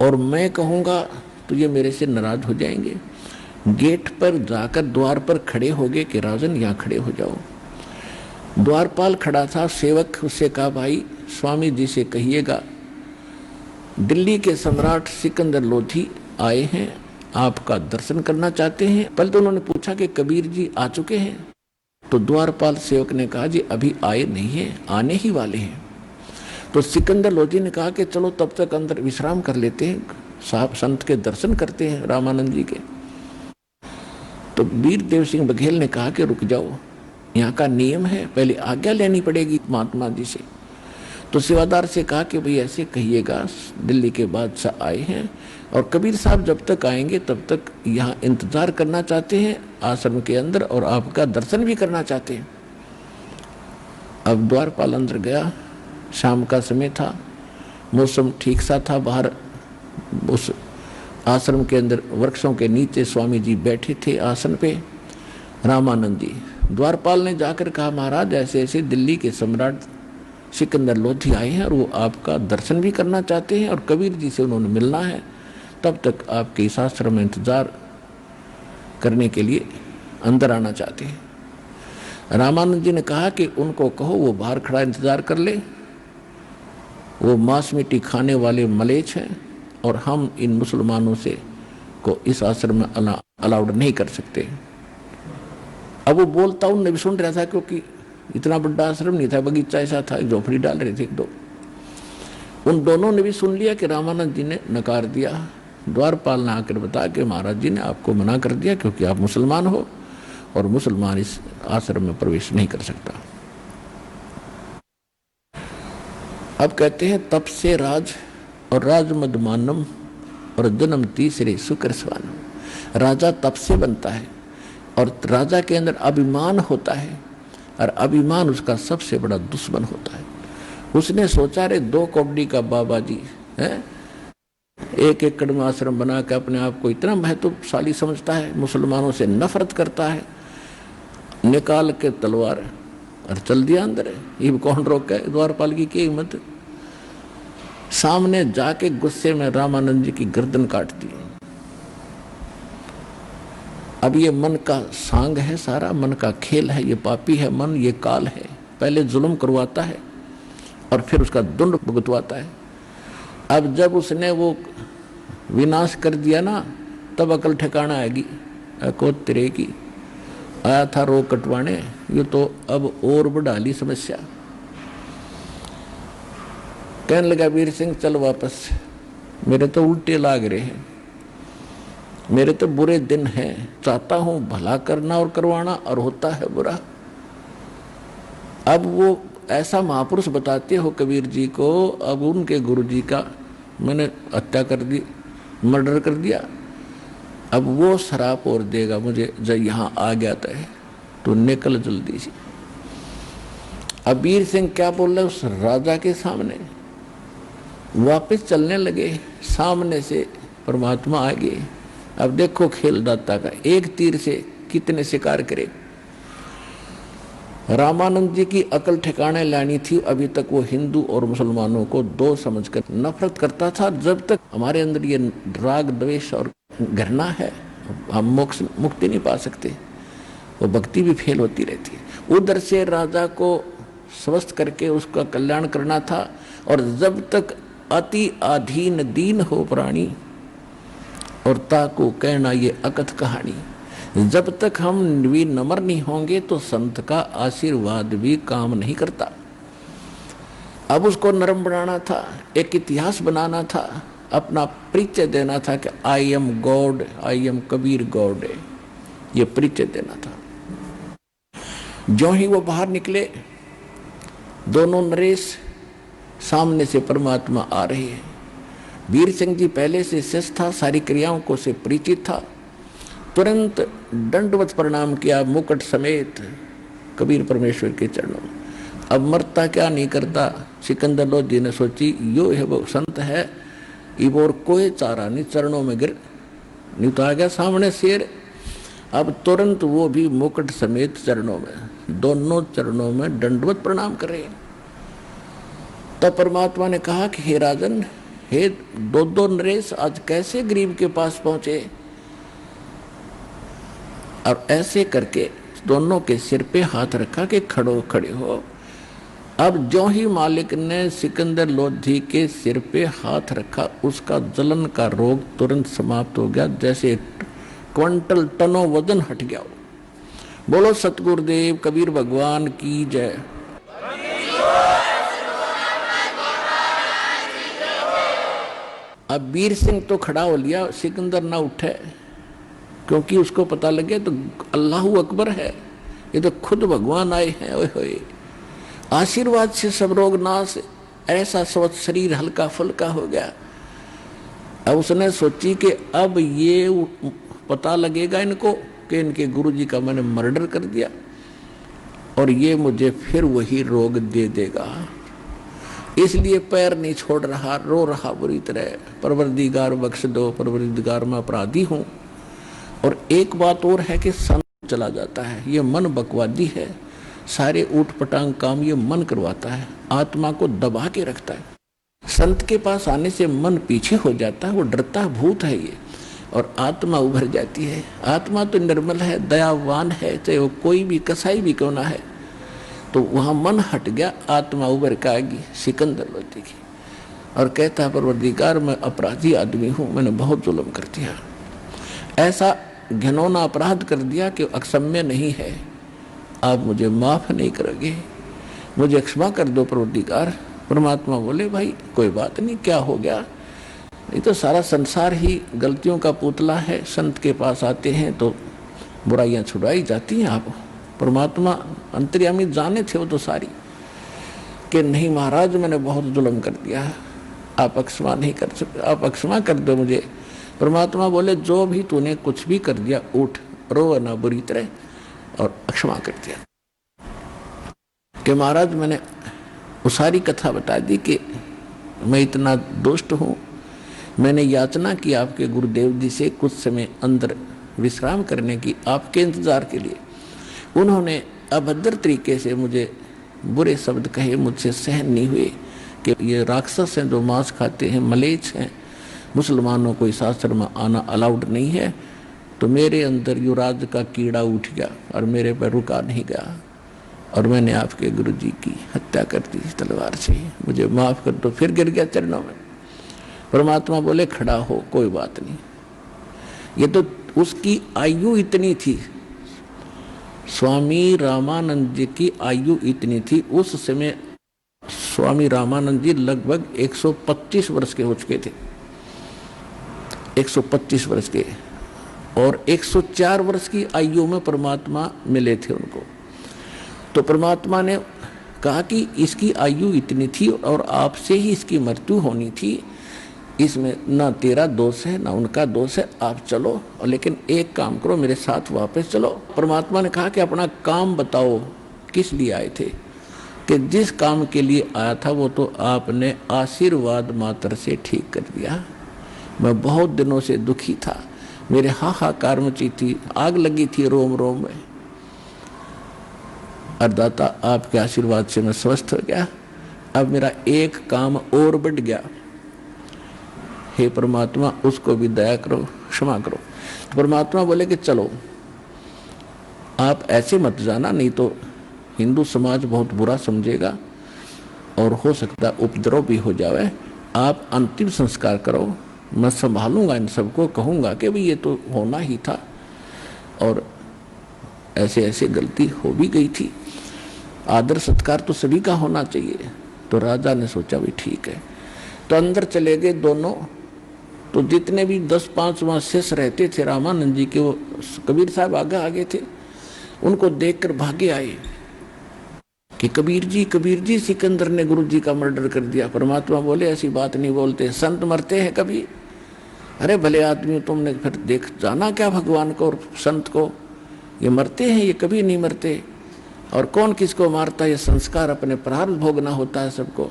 और मैं कहूँगा तो ये मेरे से नाराज हो जाएंगे। गेट पर जाकर द्वार पर खड़े हो गए कि राजन यहाँ खड़े हो जाओ। द्वारपाल खड़ा था, सेवक उससे कहा भाई स्वामी जी से कहिएगा दिल्ली के सम्राट सिकंदर लोधी आए हैं, आपका दर्शन करना चाहते हैं। पहले तो उन्होंने पूछा कि कबीर जी आ चुके हैं, तो द्वारपाल सेवक ने कहा जी अभी आए नहीं हैं, आने ही वाले हैं। तो सिकंदर लोधी ने कहा कि चलो तब तक अंदर विश्राम कर लेते हैं, साहब संत के दर्शन करते हैं रामानंद जी के। तो वीर देव सिंह बघेल ने कहा कि रुक जाओ, यहाँ का नियम है, पहले आज्ञा लेनी पड़ेगी महात्मा जी से। तो सेवादार से कहा कि भाई ऐसे कहिएगा दिल्ली के बादशाह आए हैं, और कबीर साहब जब तक आएंगे तब तक यहाँ इंतजार करना चाहते हैं आश्रम के अंदर, और आपका दर्शन भी करना चाहते हैं। अब द्वारपाल अंदर गया, शाम का समय था, मौसम ठीक सा था। बाहर उस आश्रम के अंदर वृक्षों के नीचे स्वामी जी बैठे थे आसन पे। रामानंद जी, द्वारपाल ने जाकर कहा महाराज ऐसे ऐसे दिल्ली के सम्राट सिकंदर लोधी आए हैं, और वो आपका दर्शन भी करना चाहते हैं, और कबीर जी से उन्होंने मिलना है, तब तक आपके इस आश्रम में इंतजार करने के लिए अंदर आना चाहते हैं। रामानंद जी ने कहा कि उनको कहो वो बाहर खड़ा इंतजार कर ले। वो मांस मीठी खाने वाले मलेच्छ हैं और हम इन मुसलमानों से को इस आश्रम में अलाउड नहीं कर सकते। अब वो बोलता उनने भी सुन रहा था, क्योंकि इतना बड़ा आश्रम नहीं था, बगीचा ऐसा था, झोपड़ी डाल रहे थे एक दो। उन दोनों ने भी सुन लिया कि रामानंद जी ने नकार दिया। द्वारपाल ने आकर बताया कि महाराज जी ने आपको मना कर दिया क्योंकि आप मुसलमान हो और मुसलमान इस आश्रम में प्रवेश नहीं कर सकता। अब कहते हैं तप से राज और राज मदमानम और जन्म तीसरे शुक्र स्वानम। राजा तप से बनता है और राजा के अंदर अभिमान होता है और अभिमान उसका सबसे बड़ा दुश्मन होता है। उसने सोचा रे 2 कौड़ी का बाबा जी है, 1 एकड़ में आश्रम बना के अपने आप को इतना महत्वशाली समझता है, मुसलमानों से नफरत करता है, निकाल के तलवार और चल दिया अंदर। ये कौन रोके? द्वारपाल की हिम्मत। सामने जाके गुस्से में रामानंद जी की गर्दन काट दी। अब ये मन का सांग है, सारा मन का खेल है, ये पापी है मन, ये काल है। पहले जुल्म करवाता है और फिर उसका दंड भुगतवाता है। अब जब उसने वो विनाश कर दिया ना, तब अकल ठिकाना आएगी। को तेरे की आया था रोग कटवाने, ये तो अब और बढ़ा ली समस्या। कहने लगा वीर सिंह चल वापस, मेरे तो उल्टे लाग रहे हैं, मेरे तो बुरे दिन हैं, चाहता हूं भला करना और करवाना और होता है बुरा। अब वो ऐसा महापुरुष बताते हो कबीर जी को, अब उनके गुरु जी का मैंने हत्या कर दी, मर्डर कर दिया, अब वो शराप और देगा मुझे जब यहाँ आ गया तो निकल जल्दी से। अब वीर सिंह क्या बोल रहे उस राजा के सामने? वापस चलने लगे, सामने से परमात्मा आ गए। अब देखो खेल दाता का, एक तीर से कितने शिकार करे। रामानंद जी की अकल ठिकाने लानी थी। अभी तक वो हिंदू और मुसलमानों को 2 समझकर नफरत करता था। जब तक हमारे अंदर ये राग द्वेष और घृणा है, हम मोक्ष मुक्ति नहीं पा सकते, वो भक्ति भी फेल होती रहती है। उधर से राजा को स्वस्थ करके उसका कल्याण करना था। और जब तक अति अधीन दीन हो प्राणी और ताको कहना ये अकथ कहानी, जब तक हम भी नम्र नहीं होंगे तो संत का आशीर्वाद भी काम नहीं करता। अब उसको नरम बनाना था, एक इतिहास बनाना था, अपना परिचय देना था कि I am God, I am Kabir God, ये परिचय देना था। जो ही वो बाहर निकले, दोनों नरेश सामने से परमात्मा आ रहे हैं। वीर सिंह जी पहले से शिष्य था, सारी क्रियाओं को से परिचित था। तुरंत दंडवत प्रणाम किया मुकुट समेत कबीर परमेश्वर के चरणों में। अब मरता क्या नहीं करता। सिकंदर लोधी ने सोची यो है वो संत है, इब और कोई चारा नहीं, चरणों में गिर नहीं तो आ गया सामने शेर। अब तुरंत वो भी मुकुट समेत चरणों में, दोनों चरणों में दंडवत प्रणाम करे। तब परमात्मा ने कहा कि हे राजन, हे 2 नरेश, आज कैसे गरीब के पास पहुंचे? और ऐसे करके दोनों के सिर पे हाथ रखा कि खड़े हो। अब जो ही मालिक ने सिकंदर लोधी के सिर पे हाथ रखा, उसका जलन का रोग तुरंत समाप्त हो गया, जैसे क्विंटल टनों वजन हट गया। बोलो सतगुरुदेव कबीर भगवान की जय। अब वीर सिंह तो खड़ा हो लिया, सिकंदर ना उठे, क्योंकि उसको पता लगे तो अल्लाहू अकबर है, ये तो खुद भगवान आए हैं। ओए होए, आशीर्वाद से सब रोग नाश, ऐसा स्वस्थ शरीर हल्का फुल्का हो गया। अब उसने सोची कि अब ये पता लगेगा इनको कि इनके गुरुजी का मैंने मर्डर कर दिया और ये मुझे फिर वही रोग दे देगा। इसलिए पैर नहीं छोड़ रहा, रो रहा बुरी तरह, परवरदिगार बख्श दो, परवरदिगार मैं अपराधी हूं। और एक बात और है कि संत चला जाता है, ये मन बकवादी है, सारे ऊट पटांग काम ये मन करवाता है, आत्मा को दबा के रखता है। संत के पास आने से मन पीछे हो जाता है, वो डरता भूत है ये, और आत्मा उभर जाती है। आत्मा तो निर्मल है, दयावान है, चाहे वो कोई भी कसाई भी क्यों ना है। तो वहां मन हट गया, आत्मा उभर के आएगी सिकंदर लोधी की। और कहता है परवरदिगार मैं अपराधी आदमी हूं, मैंने बहुत जुल्म कर दिया, ऐसा घिनौना अपराध कर दिया कि अक्षम्य नहीं है, आप मुझे माफ नहीं करोगे, मुझे क्षमा कर दो परवरदिगार। परमात्मा बोले भाई कोई बात नहीं, क्या हो गया, नहीं तो सारा संसार ही गलतियों का पुतला है, संत के पास आते हैं तो बुराइयां छुड़ाई जाती हैं। आप परमात्मा अंतर्यामी जाने थे वो तो सारी, कि नहीं महाराज मैंने बहुत जुल्म कर दिया, आप अक्षमा नहीं कर सकते, आप अक्षमा कर दो मुझे। परमात्मा बोले जो भी तूने कुछ भी कर दिया, उठ रो ना बुरी तरह, और अक्षमा कर दिया। कि महाराज मैंने वो सारी कथा बता दी कि मैं इतना दुष्ट हूँ, मैंने याचना की आपके गुरुदेव जी से कुछ समय अंदर विश्राम करने की, आपके इंतजार के लिए। उन्होंने अभद्र तरीके से मुझे बुरे शब्द कहे, मुझसे सहन नहीं हुए कि ये राक्षस हैं जो मांस खाते हैं, मलेच्छ हैं, मुसलमानों को इस आश्रम में आना अलाउड नहीं है। तो मेरे अंदर युवराज का कीड़ा उठ गया और मेरे पर रुका नहीं गया, और मैंने आपके गुरु जी की हत्या कर दी तलवार से, मुझे माफ कर दो। फिर गिर गया चरणों में। परमात्मा बोले खड़ा हो, कोई बात नहीं। ये तो उसकी आयु इतनी थी, स्वामी रामानंद जी की आयु इतनी थी। उस समय स्वामी रामानंद जी लगभग 125 वर्ष के हो चुके थे, 125 वर्ष के, और 104 वर्ष की आयु में परमात्मा मिले थे उनको। तो परमात्मा ने कहा कि इसकी आयु इतनी थी और आपसे ही इसकी मृत्यु होनी थी, इसमें ना तेरा दोष है ना उनका दोष है, आप चलो, और लेकिन एक काम करो, मेरे साथ वापस चलो। परमात्मा ने कहा कि अपना काम बताओ, किस लिए आए थे? कि जिस काम के लिए आया था वो तो आपने आशीर्वाद मात्र से ठीक कर दिया। मैं बहुत दिनों से दुखी था, मेरे हाहाकार मची थी, आग लगी थी रोम रोम में, और दाता आपके आशीर्वाद से मैं स्वस्थ हो गया। अब मेरा एक काम और बढ़ गया, हे परमात्मा उसको भी दया करो, क्षमा करो। तो परमात्मा बोले कि चलो आप ऐसे मत जाना, नहीं तो हिंदू समाज बहुत बुरा समझेगा और हो सकता उपद्रव भी हो जाए। आप अंतिम संस्कार करो, मैं संभालूंगा इन सबको, कहूंगा कि भाई ये तो होना ही था और ऐसे ऐसे गलती हो भी गई थी, आदर सत्कार तो सभी का होना चाहिए। तो राजा ने सोचा भी ठीक है, तो अंदर चले गए दोनों। तो जितने भी 10-5 वहाँ शिष्य रहते थे रामानंद जी के, वो कबीर साहब आगे थे, उनको देखकर भागे आए कि कबीर जी सिकंदर ने गुरु जी का मर्डर कर दिया। परमात्मा बोले ऐसी बात नहीं बोलते, संत मरते हैं कभी? अरे भले आदमी, तुमने फिर देख जाना क्या भगवान को और संत को, ये मरते हैं, ये कभी नहीं मरते। और कौन किसको मारता है, ये संस्कार अपने प्रारब्ध भोगना होता है सबको।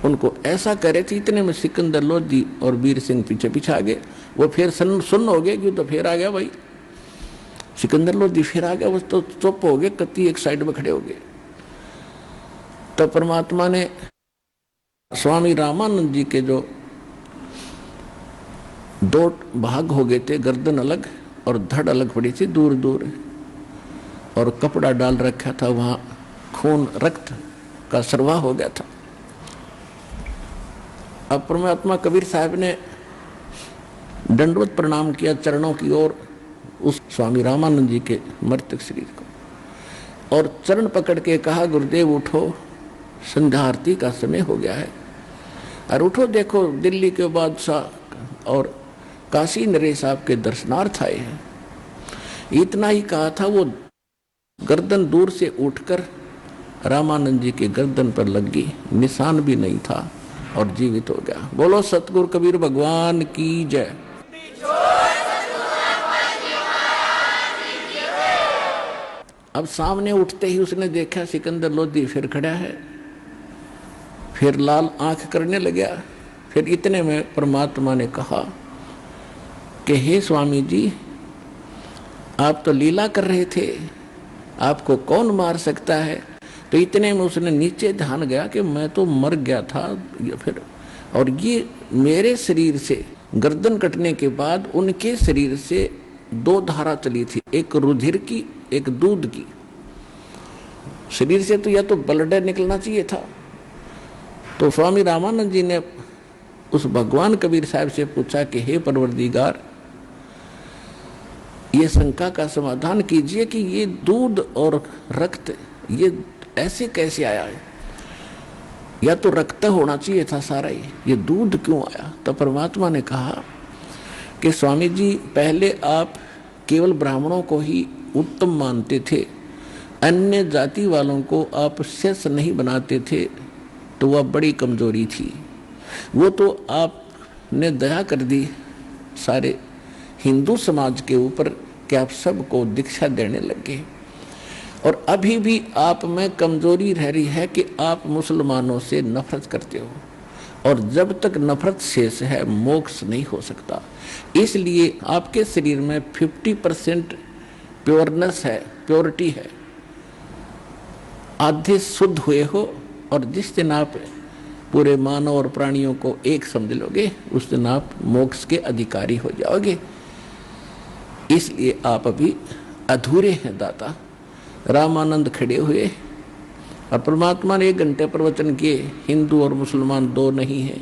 उनको ऐसा करे थे, इतने में सिकंदर लोधी और वीर सिंह पीछे आ गए। वो फिर सुन हो गए, क्यों तो फिर आ गया भाई सिकंदर लोधी, फिर आ गया। वो तो चुप हो गए, कत्ती एक साइड में खड़े हो गए। तो परमात्मा ने स्वामी रामानंद जी के जो 2 भाग हो गए थे, गर्दन अलग और धड़ अलग पड़ी थी दूर दूर, और कपड़ा डाल रखा था, वहां खून रक्त का सरवाह हो गया था। अब परमात्मा कबीर साहब ने दंडवत प्रणाम किया चरणों की ओर उस स्वामी रामानंद जी के मृतक शरीर को, और चरण पकड़ के कहा गुरुदेव उठो, संध्या आरती का समय हो गया है, और उठो, देखो दिल्ली के बादशाह और काशी नरेश आपके दर्शनार्थ आए हैं। इतना ही कहा था, वो गर्दन दूर से उठकर रामानंद जी के गर्दन पर लगी, निशान भी नहीं था और जीवित हो गया। बोलो सतगुरु कबीर भगवान की जय। अब सामने उठते ही उसने देखा सिकंदर लोधी फिर खड़ा है, फिर लाल आंख करने लगा। फिर इतने में परमात्मा ने कहा कि हे स्वामी जी, आप तो लीला कर रहे थे, आपको कौन मार सकता है? तो इतने में उसने नीचे ध्यान गया कि मैं तो मर गया था फिर, और ये मेरे शरीर से गर्दन कटने के बाद उनके शरीर से 2 धारा चली थी, एक रुधिर की, एक दूध की। शरीर से तो या तो ब्लड निकलना चाहिए था। तो स्वामी रामानंद जी ने उस भगवान कबीर साहब से पूछा कि हे परवरदिगार, ये शंका का समाधान कीजिए कि ये दूध और रक्त ये ऐसे कैसे आया है, या तो रक्त होना चाहिए था सारा, ये दूध क्यों आया। तो परमात्मा ने कहा कि स्वामी जी, पहले आप केवल ब्राह्मणों को ही उत्तम मानते थे, अन्य जाति वालों को आप शेष नहीं बनाते थे, तो वह बड़ी कमजोरी थी। वो तो आपने दया कर दी सारे हिंदू समाज के ऊपर कि आप सबको दीक्षा देने लगे, और अभी भी आप में कमजोरी रह रही है कि आप मुसलमानों से नफरत करते हो, और जब तक नफरत शेष है मोक्ष नहीं हो सकता। इसलिए आपके शरीर में 50% प्योरनेस है, प्योरिटी है, आधे शुद्ध हुए हो, और जिस दिन आप पूरे मानव और प्राणियों को एक समझ लोगे उस दिन आप मोक्ष के अधिकारी हो जाओगे। इसलिए आप अभी अधूरे हैं दाता। रामानंद खड़े हुए और परमात्मा ने 1 घंटे प्रवचन किए। हिंदू और मुसलमान दो नहीं है,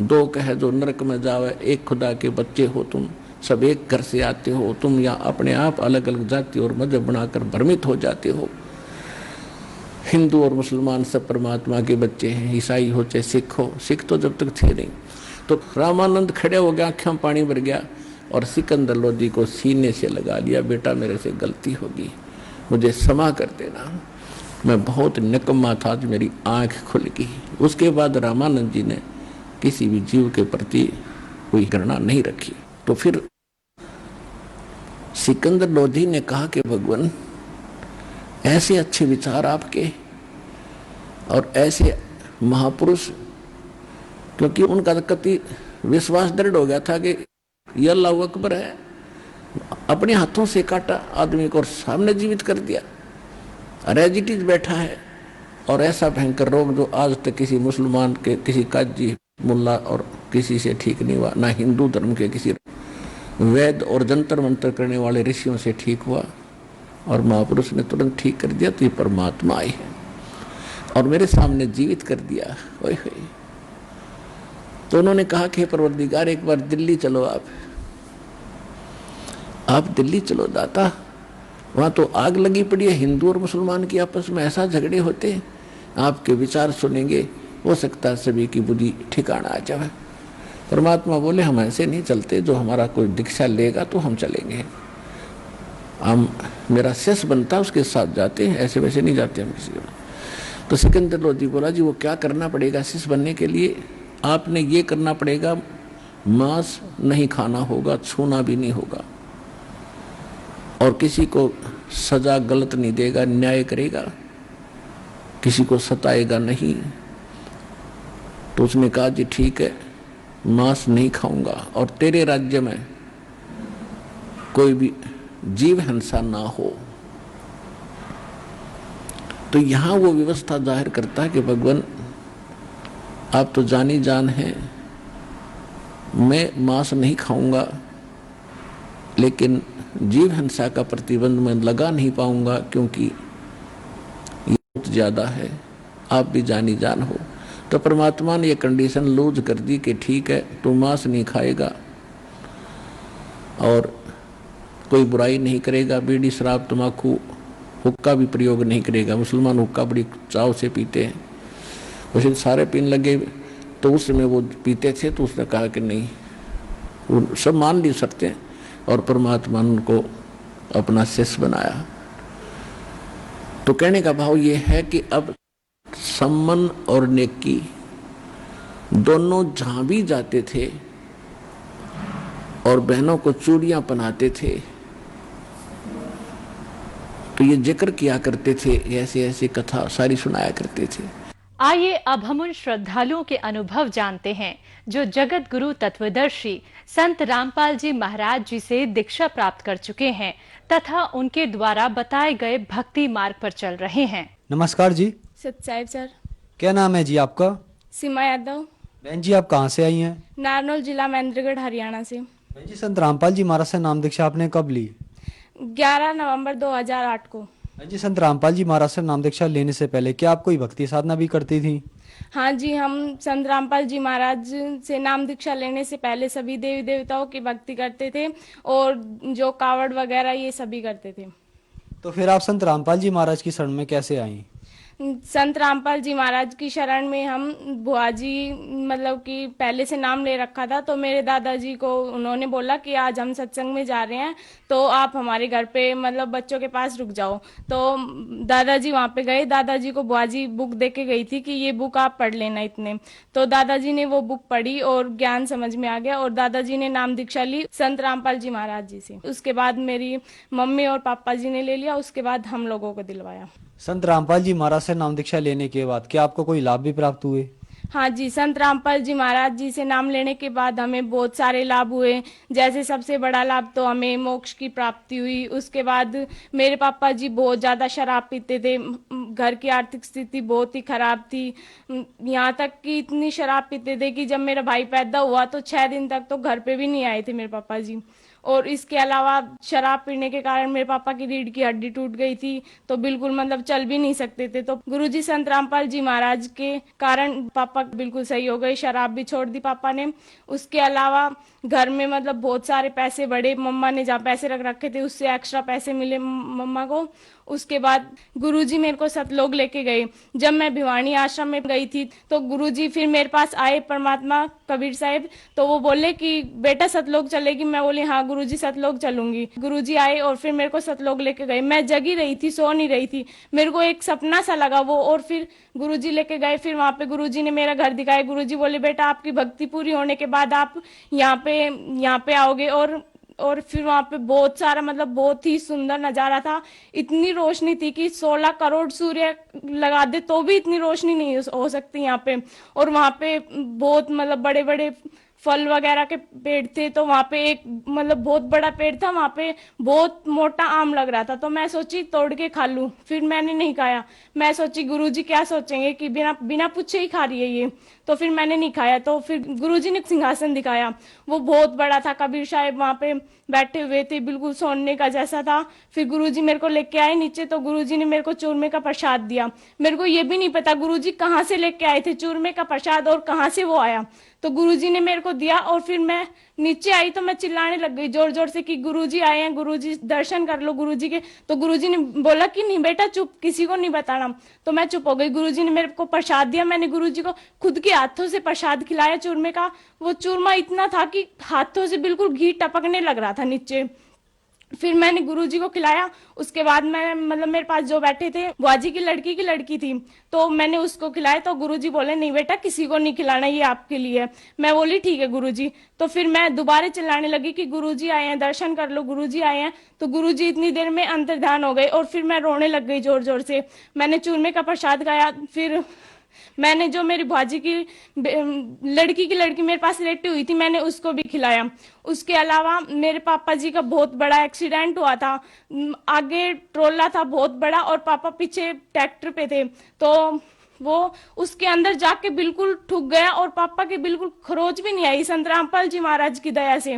दो कहे जो नरक में जावे, एक खुदा के बच्चे हो तुम, सब एक घर से आते हो तुम, या अपने आप अलग अलग जाति और मजहब बनाकर भ्रमित हो जाते हो। हिंदू और मुसलमान सब परमात्मा के बच्चे हैं, ईसाई हो चाहे सिख हो, सिख तो जब तक थे नहीं। तो रामानंद खड़े हो गया, आँखों में पानी भर गया और सिकंदर लोधी को सीने से लगा लिया, बेटा मेरे से गलती होगी, मुझे क्षमा कर देना, मैं बहुत निकम्मा था, आज मेरी आँख खुल गई। उसके बाद रामानंद जी ने किसी भी जीव के प्रति कोई घृणा नहीं रखी। तो फिर सिकंदर लोधी ने कहा कि भगवान, ऐसे अच्छे विचार आपके और ऐसे महापुरुष, क्योंकि उनका कति विश्वास दृढ़ हो गया था कि ये अल्लाह अकबर है, अपने हाथों से काटा आदमी को और सामने जीवित कर दिया, रेजिटीज बैठा है, और ऐसा भयंकर रोग जो आज तक किसी मुसलमान के, किसी काजी मुल्ला और किसी से ठीक नहीं हुआ, ना हिंदू धर्म के किसी वैद और जंतर मंतर करने वाले ऋषियों से ठीक हुआ, और महापुरुष ने तुरंत ठीक कर दिया। तो ये परमात्मा आई है और मेरे सामने जीवित कर दिया। ओए होए। तो उन्होंने कहा कि परवरदिगार, एक बार दिल्ली चलो, आप दिल्ली चलो दाता, वहाँ तो आग लगी पड़ी है, हिंदू और मुसलमान की आपस में ऐसा झगड़े होते हैं, आपके विचार सुनेंगे, हो सकता है सभी की बुद्धि ठिकाना आ जाए। परमात्मा बोले, हम ऐसे नहीं चलते, जो हमारा कोई दीक्षा लेगा तो हम चलेंगे, हम मेरा शिष्य बनता उसके साथ जाते हैं, ऐसे वैसे नहीं जाते हम किसी को। तो सिकंदर लोधी बोला, जी वो क्या करना पड़ेगा शिष्य बनने के लिए? आपने ये करना पड़ेगा, मांस नहीं खाना होगा, छूना भी नहीं होगा, और किसी को सजा गलत नहीं देगा, न्याय करेगा, किसी को सताएगा नहीं। तो उसने कहा, जी ठीक है, मांस नहीं खाऊंगा, और तेरे राज्य में कोई भी जीव हिंसा ना हो। तो यहां वो व्यवस्था जाहिर करता है कि भगवान, आप तो जानी जान हैं, मैं मांस नहीं खाऊंगा, लेकिन जीव हिंसा का प्रतिबंध मैं लगा नहीं पाऊंगा, क्योंकि ये बहुत ज्यादा है, आप भी जानी जान हो। तो परमात्मा ने ये कंडीशन लूज कर दी कि ठीक है, तू मांस नहीं खाएगा और कोई बुराई नहीं करेगा, बीड़ी शराब तम्बाकू हुक्का भी प्रयोग नहीं करेगा। मुसलमान हुक्का बड़ी चाव से पीते हैं, वैसे सारे पीने लगे, तो उस समय वो पीते थे, तो उसने कहा कि नहीं, वो सब मान ली सकते हैं, और परमात्मा ने उनको अपना शिष्य बनाया। तो कहने का भाव ये है कि अब सम्मान और नेकी दोनों जहां भी जाते थे और बहनों को चूड़ियां पहनाते थे, तो ये जिक्र किया करते थे, ऐसी ऐसी कथा सारी सुनाया करते थे। आइए अब हम उन श्रद्धालुओं के अनुभव जानते हैं जो जगत गुरु तत्वदर्शी संत रामपाल जी महाराज जी से दीक्षा प्राप्त कर चुके हैं तथा उनके द्वारा बताए गए भक्ति मार्ग पर चल रहे हैं। नमस्कार जी। सत्साहिब सर। क्या नाम है जी आपका? सीमा यादव। बहन जी आप कहाँ से आई हैं? नारनौल जिला महेंद्रगढ़ हरियाणा से। बहन जी संत रामपाल जी महाराज से नाम दीक्षा आपने कब ली? 11 नवंबर 2008 को। बहन जी संत रामपाल जी महाराज से नाम दीक्षा लेने से पहले क्या आप कोई भक्ति साधना भी करती थी? हाँ जी, हम संत रामपाल जी महाराज से नाम दीक्षा लेने से पहले सभी देवी देवताओं की भक्ति करते थे और जो कावड़ वगैरह ये सभी करते थे। तो फिर आप संत रामपाल जी महाराज की शरण में कैसे आई? संत रामपाल जी महाराज की शरण में हम बुआ जी मतलब कि पहले से नाम ले रखा था, तो मेरे दादाजी को उन्होंने बोला कि आज हम सत्संग में जा रहे हैं तो आप हमारे घर पे मतलब बच्चों के पास रुक जाओ। तो दादाजी वहाँ पे गए, दादाजी को बुआ जी बुक दे के गई थी कि ये बुक आप पढ़ लेना इतने। तो दादाजी ने वो बुक पढ़ी और ज्ञान समझ में आ गया और दादाजी ने नाम दीक्षा ली संत रामपाल जी महाराज जी से। उसके बाद मेरी मम्मी और पापा जी ने ले लिया, उसके बाद हम लोगों को दिलवाया। संत रामपाल जी महाराज से नाम दीक्षा लेने के बाद क्या आपको कोई लाभ भी प्राप्त हुए? हाँ जी, संत रामपाल जी महाराज जी से नाम लेने के बाद हमें बहुत सारे लाभ हुए। जैसे सबसे बड़ा लाभ तो हमें मोक्ष की प्राप्ति हुई। उसके बाद मेरे पापा जी बहुत ज़्यादा शराब पीते थे, घर की आर्थिक स्थिति बहुत ही खराब थी। यहाँ तक कि इतनी शराब पीते थे कि जब मेरा भाई पैदा हुआ तो 6 दिन तक तो घर पे भी नहीं आए थे मेरे पापा जी। और इसके अलावा शराब पीने के कारण मेरे पापा की रीढ़ की हड्डी टूट गई थी, तो बिल्कुल मतलब चल भी नहीं सकते थे। तो गुरुजी संत रामपाल जी महाराज के कारण पापा बिल्कुल सही हो गए, शराब भी छोड़ दी पापा ने। उसके अलावा घर में मतलब बहुत सारे पैसे बढ़े, मम्मा ने जहाँ पैसे रख रखे थे उससे एक्स्ट्रा पैसे मिले मम्मा को। उसके बाद गुरुजी मेरे को सतलोक लेके गए। जब मैं भिवानी आश्रम में गई थी तो गुरुजी फिर मेरे पास आए, परमात्मा कबीर साहिब, तो वो बोले कि बेटा सतलोक चलेगी? मैं बोली हाँ गुरुजी सतलोक चलूंगी। गुरुजी आए और फिर मेरे को सतलोक लेके गए। मैं जगी रही थी, सो नहीं रही थी, मेरे को एक सपना सा लगा वो, और फिर गुरुजी लेके गए। फिर वहां पे गुरुजी ने मेरा घर दिखाया। गुरुजी बोले बेटा आपकी भक्ति पूरी होने के बाद आप यहाँ पे आओगे। और फिर वहां पे बहुत सारा मतलब बहुत ही सुंदर नजारा था। इतनी रोशनी थी कि 16 करोड़ सूर्य लगा दे तो भी इतनी रोशनी नहीं हो सकती यहाँ पे। और वहां पे बहुत मतलब बड़े बड़े फल वगैरह के पेड़ थे। तो वहां पे एक मतलब बहुत बड़ा पेड़ था, वहां पे बहुत मोटा आम लग रहा था। तो मैं सोची तोड़ के खा लूं, फिर मैंने नहीं खाया। मैं सोची गुरुजी क्या सोचेंगे कि बिना पूछे ही खा रही है ये, तो फिर मैंने नहीं खाया। तो फिर गुरुजी ने सिंहासन दिखाया, वो बहुत बड़ा था। कबीर साहब वहां पे बैठे हुए थे, बिल्कुल सोने का जैसा था। फिर गुरुजी मेरे को लेके आए नीचे, तो गुरुजी ने मेरे को चूरमे का प्रसाद दिया। मेरे को ये भी नहीं पता गुरुजी कहाँ से लेके आए थे चूरमे का प्रसाद और कहाँ से वो आया। तो गुरुजी ने मेरे को दिया और फिर मैं नीचे आई तो मैं चिल्लाने लग गई जोर जोर से कि गुरुजी आए हैं, गुरुजी दर्शन कर लो गुरुजी के। तो गुरुजी ने बोला कि नहीं बेटा चुप, किसी को नहीं बताना। तो मैं चुप हो गई। गुरुजी ने मेरे को प्रसाद दिया, मैंने गुरुजी को खुद के हाथों से प्रसाद खिलाया चूरमे का। वो चूरमा इतना था कि हाथों से बिल्कुल घी टपकने लग रहा था नीचे। फिर मैंने गुरुजी को खिलाया। उसके बाद मैं मतलब मेरे पास जो बैठे थे बुआ जी की लड़की थी, तो मैंने उसको खिलाया। तो गुरुजी बोले नहीं बेटा किसी को नहीं खिलाना, ये आपके लिए है। मैं बोली ठीक है गुरुजी। तो फिर मैं दोबारा चिल्लाने लगी कि गुरुजी आए हैं, दर्शन कर लो, गुरुजी आए हैं। तो गुरुजी इतनी देर में अंतर्ध्यान हो गए और फिर मैं रोने लग गई जोर जोर से। मैंने चूरमे का प्रसाद खाया। फिर मैंने जो मेरी भाजी की लड़की मेरे पास लेटी हुई थी, मैंने उसको भी खिलाया। उसके अलावा मेरे पापा जी का बहुत बड़ा एक्सीडेंट हुआ था। आगे ट्रोला था बहुत बड़ा और पापा पीछे ट्रैक्टर पे थे, तो वो उसके अंदर जाके बिल्कुल ठुक गया और पापा के बिल्कुल खरोच भी नहीं आई संत रामपाल जी महाराज की दया से।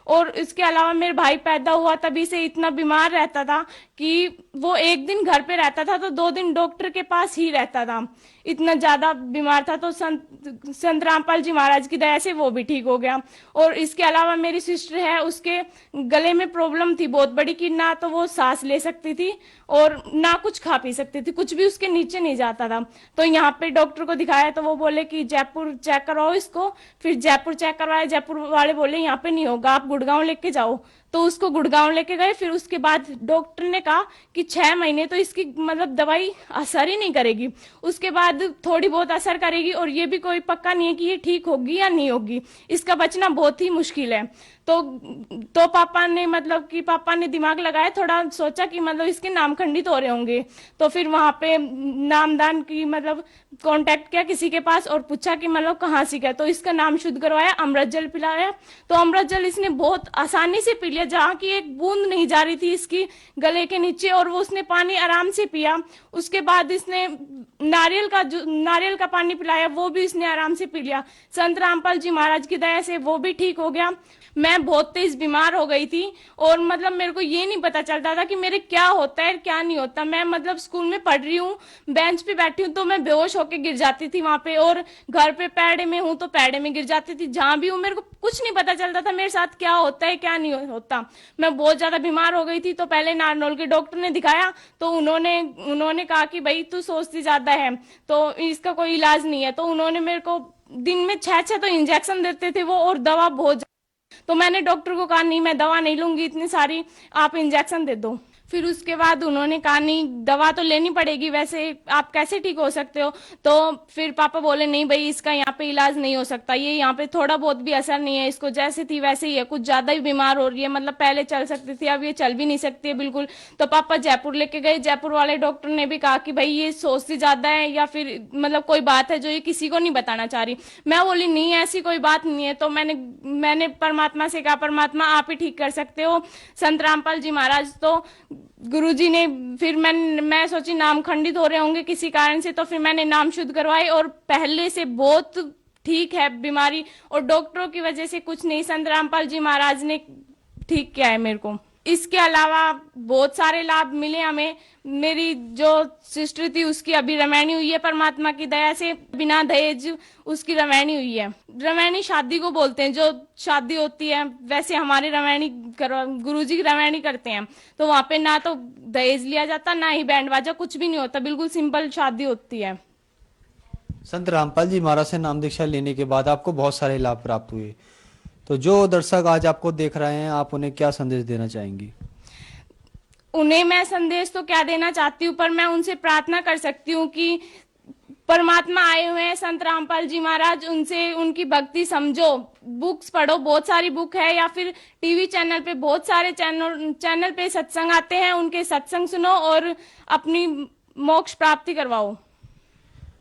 और इसके अलावा मेरे भाई पैदा हुआ तभी से इतना बीमार रहता था कि वो एक दिन घर पे रहता था तो 2 दिन डॉक्टर के पास ही रहता था, इतना ज्यादा बीमार था। तो संत रामपाल जी महाराज की दया से वो भी ठीक हो गया। और इसके अलावा मेरी सिस्टर है, उसके गले में प्रॉब्लम थी बहुत बड़ी कि ना तो वो सांस ले सकती थी और ना कुछ खा पी सकती थी, कुछ भी उसके नीचे नहीं जाता था। तो यहाँ पे डॉक्टर को दिखाया तो वो बोले कि जयपुर चेक करवाओ इसको। फिर जयपुर चेक करवाया, जयपुर वाले बोले यहाँ पे नहीं होगा, आप गुड़गांव लेके जाओ। तो उसको गुड़गांव लेके गए। फिर उसके बाद डॉक्टर ने कहा कि 6 महीने तो इसकी मतलब दवाई असर ही नहीं करेगी, उसके बाद थोड़ी बहुत असर करेगी और ये भी कोई पक्का नहीं है कि ये ठीक होगी या नहीं होगी, इसका बचना बहुत ही मुश्किल है। तो पापा ने दिमाग लगाया, थोड़ा सोचा कि मतलब इसके नाम खंडित हो रहे होंगे। तो फिर वहां पे नामदान की मतलब कांटेक्ट किया किसी के पास और पूछा कि मतलब कहाँ से गया। तो इसका नाम शुद्ध करवाया, अमृत जल पिलाया। तो अमृत जल इसने बहुत आसानी से पी लिया, जहाँ की एक बूंद नहीं जा रही थी इसकी गले के नीचे, और वो उसने पानी आराम से पिया। उसके बाद इसने नारियल का पानी पिलाया, वो भी इसने आराम से पी लिया। संत रामपाल जी महाराज की दया से वो भी ठीक हो गया। मैं बहुत तेज बीमार हो गई थी और मतलब मेरे को ये नहीं पता चलता था कि मेरे क्या होता है क्या नहीं होता। मैं मतलब स्कूल में पढ़ रही हूँ, बेंच पे बैठी हूँ तो मैं बेहोश होकर होके गिर जाती थी वहां पे, और घर पे पैड़े में हूँ तो पैड़े में गिर जाती थी। जहां भी हूँ मेरे को कुछ नहीं पता चलता था मेरे साथ क्या होता है क्या नहीं होता। मैं बहुत ज्यादा बीमार हो गई थी, तो पहले नारनौल के डॉक्टर ने दिखाया, तो उन्होंने कहा कि भाई तू सोचती ज्यादा है, तो इसका कोई इलाज नहीं है। तो उन्होंने मेरे को दिन में 6 तो इंजेक्शन देते थे वो, और दवा बहुत। तो मैंने डॉक्टर को कहा नहीं मैं दवा नहीं लूंगी इतनी सारी, आप इंजेक्शन दे दो। फिर उसके बाद उन्होंने कहा नहीं दवा तो लेनी पड़ेगी, वैसे आप कैसे ठीक हो सकते हो। तो फिर पापा बोले नहीं भाई इसका यहाँ पे इलाज नहीं हो सकता, ये यहाँ पे थोड़ा बहुत भी असर नहीं है, इसको जैसे थी वैसे ही है, कुछ ज्यादा ही बीमार हो रही है, मतलब पहले चल सकती थी अब ये चल भी नहीं सकती है बिल्कुल। तो पापा जयपुर लेके गए, जयपुर वाले डॉक्टर ने भी कहा कि भाई ये सोचती ज्यादा है या फिर मतलब कोई बात है जो ये किसी को नहीं बताना चाह रही। मैं बोली नहीं ऐसी कोई बात नहीं है। तो मैंने परमात्मा से कहा परमात्मा आप ही ठीक कर सकते हो, संत रामपाल जी महाराज। तो गुरुजी ने फिर मैं सोची नाम खंडित हो रहे होंगे किसी कारण से, तो फिर मैंने नाम शुद्ध करवाए और पहले से बहुत ठीक है बीमारी, और डॉक्टरों की वजह से कुछ नहीं, संत रामपाल जी महाराज ने ठीक किया है मेरे को। इसके अलावा बहुत सारे लाभ मिले हमें। मेरी जो सिस्टर थी उसकी अभी रमैनी हुई है परमात्मा की दया से, बिना दहेज उसकी रमैनी हुई है। रमैनी शादी को बोलते हैं, जो शादी होती है वैसे हमारे रमैनी गुरुजी की रमैनी करते हैं। तो वहां पे ना तो दहेज लिया जाता, ना ही बैंड बाजा, कुछ भी नहीं होता, बिल्कुल सिंपल शादी होती है। संत रामपाल जी महाराज से नाम दीक्षा लेने के बाद आपको बहुत सारे लाभ प्राप्त हुए, तो जो दर्शक आज आपको देख रहे हैं आप उन्हें क्या संदेश देना चाहेंगी? उन्हें मैं संदेश तो क्या देना चाहती हूँ, पर मैं उनसे प्रार्थना कर सकती हूँ कि परमात्मा आए हुए हैं संत रामपाल जी महाराज, उनसे उनकी भक्ति समझो, बुक्स पढ़ो, बहुत सारी बुक है, या फिर टीवी चैनल पे बहुत सारे चैनल पे सत्संग आते हैं, उनके सत्संग सुनो और अपनी मोक्ष प्राप्ति करवाओ।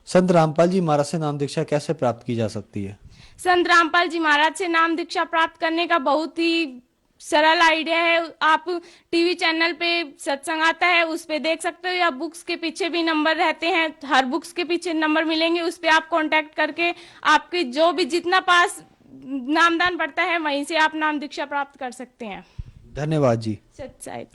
संत रामपाल जी महाराज से नाम दीक्षा कैसे प्राप्त की जा सकती है? संत रामपाल जी महाराज से नाम दीक्षा प्राप्त करने का बहुत ही सरल आइडिया है। आप टीवी चैनल पे सत्संग आता है उस पे देख सकते हो, या बुक्स के पीछे भी नंबर रहते हैं, हर बुक्स के पीछे नंबर मिलेंगे, उस पे आप कांटेक्ट करके आपके जो भी जितना पास नामदान पड़ता है वहीं से आप नाम दीक्षा प्राप्त कर सकते हैं। धन्यवाद जी। सच्चाई।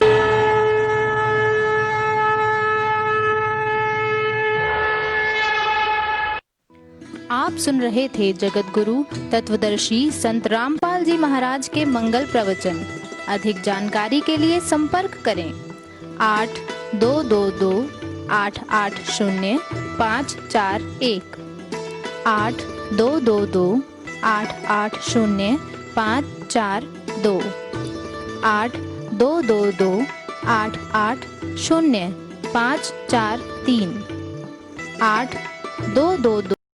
आप सुन रहे थे जगत गुरु तत्वदर्शी संत रामपाल जी महाराज के मंगल प्रवचन। अधिक जानकारी के लिए संपर्क करें 8222-880-541 8222-880-542 8222-880-543 8222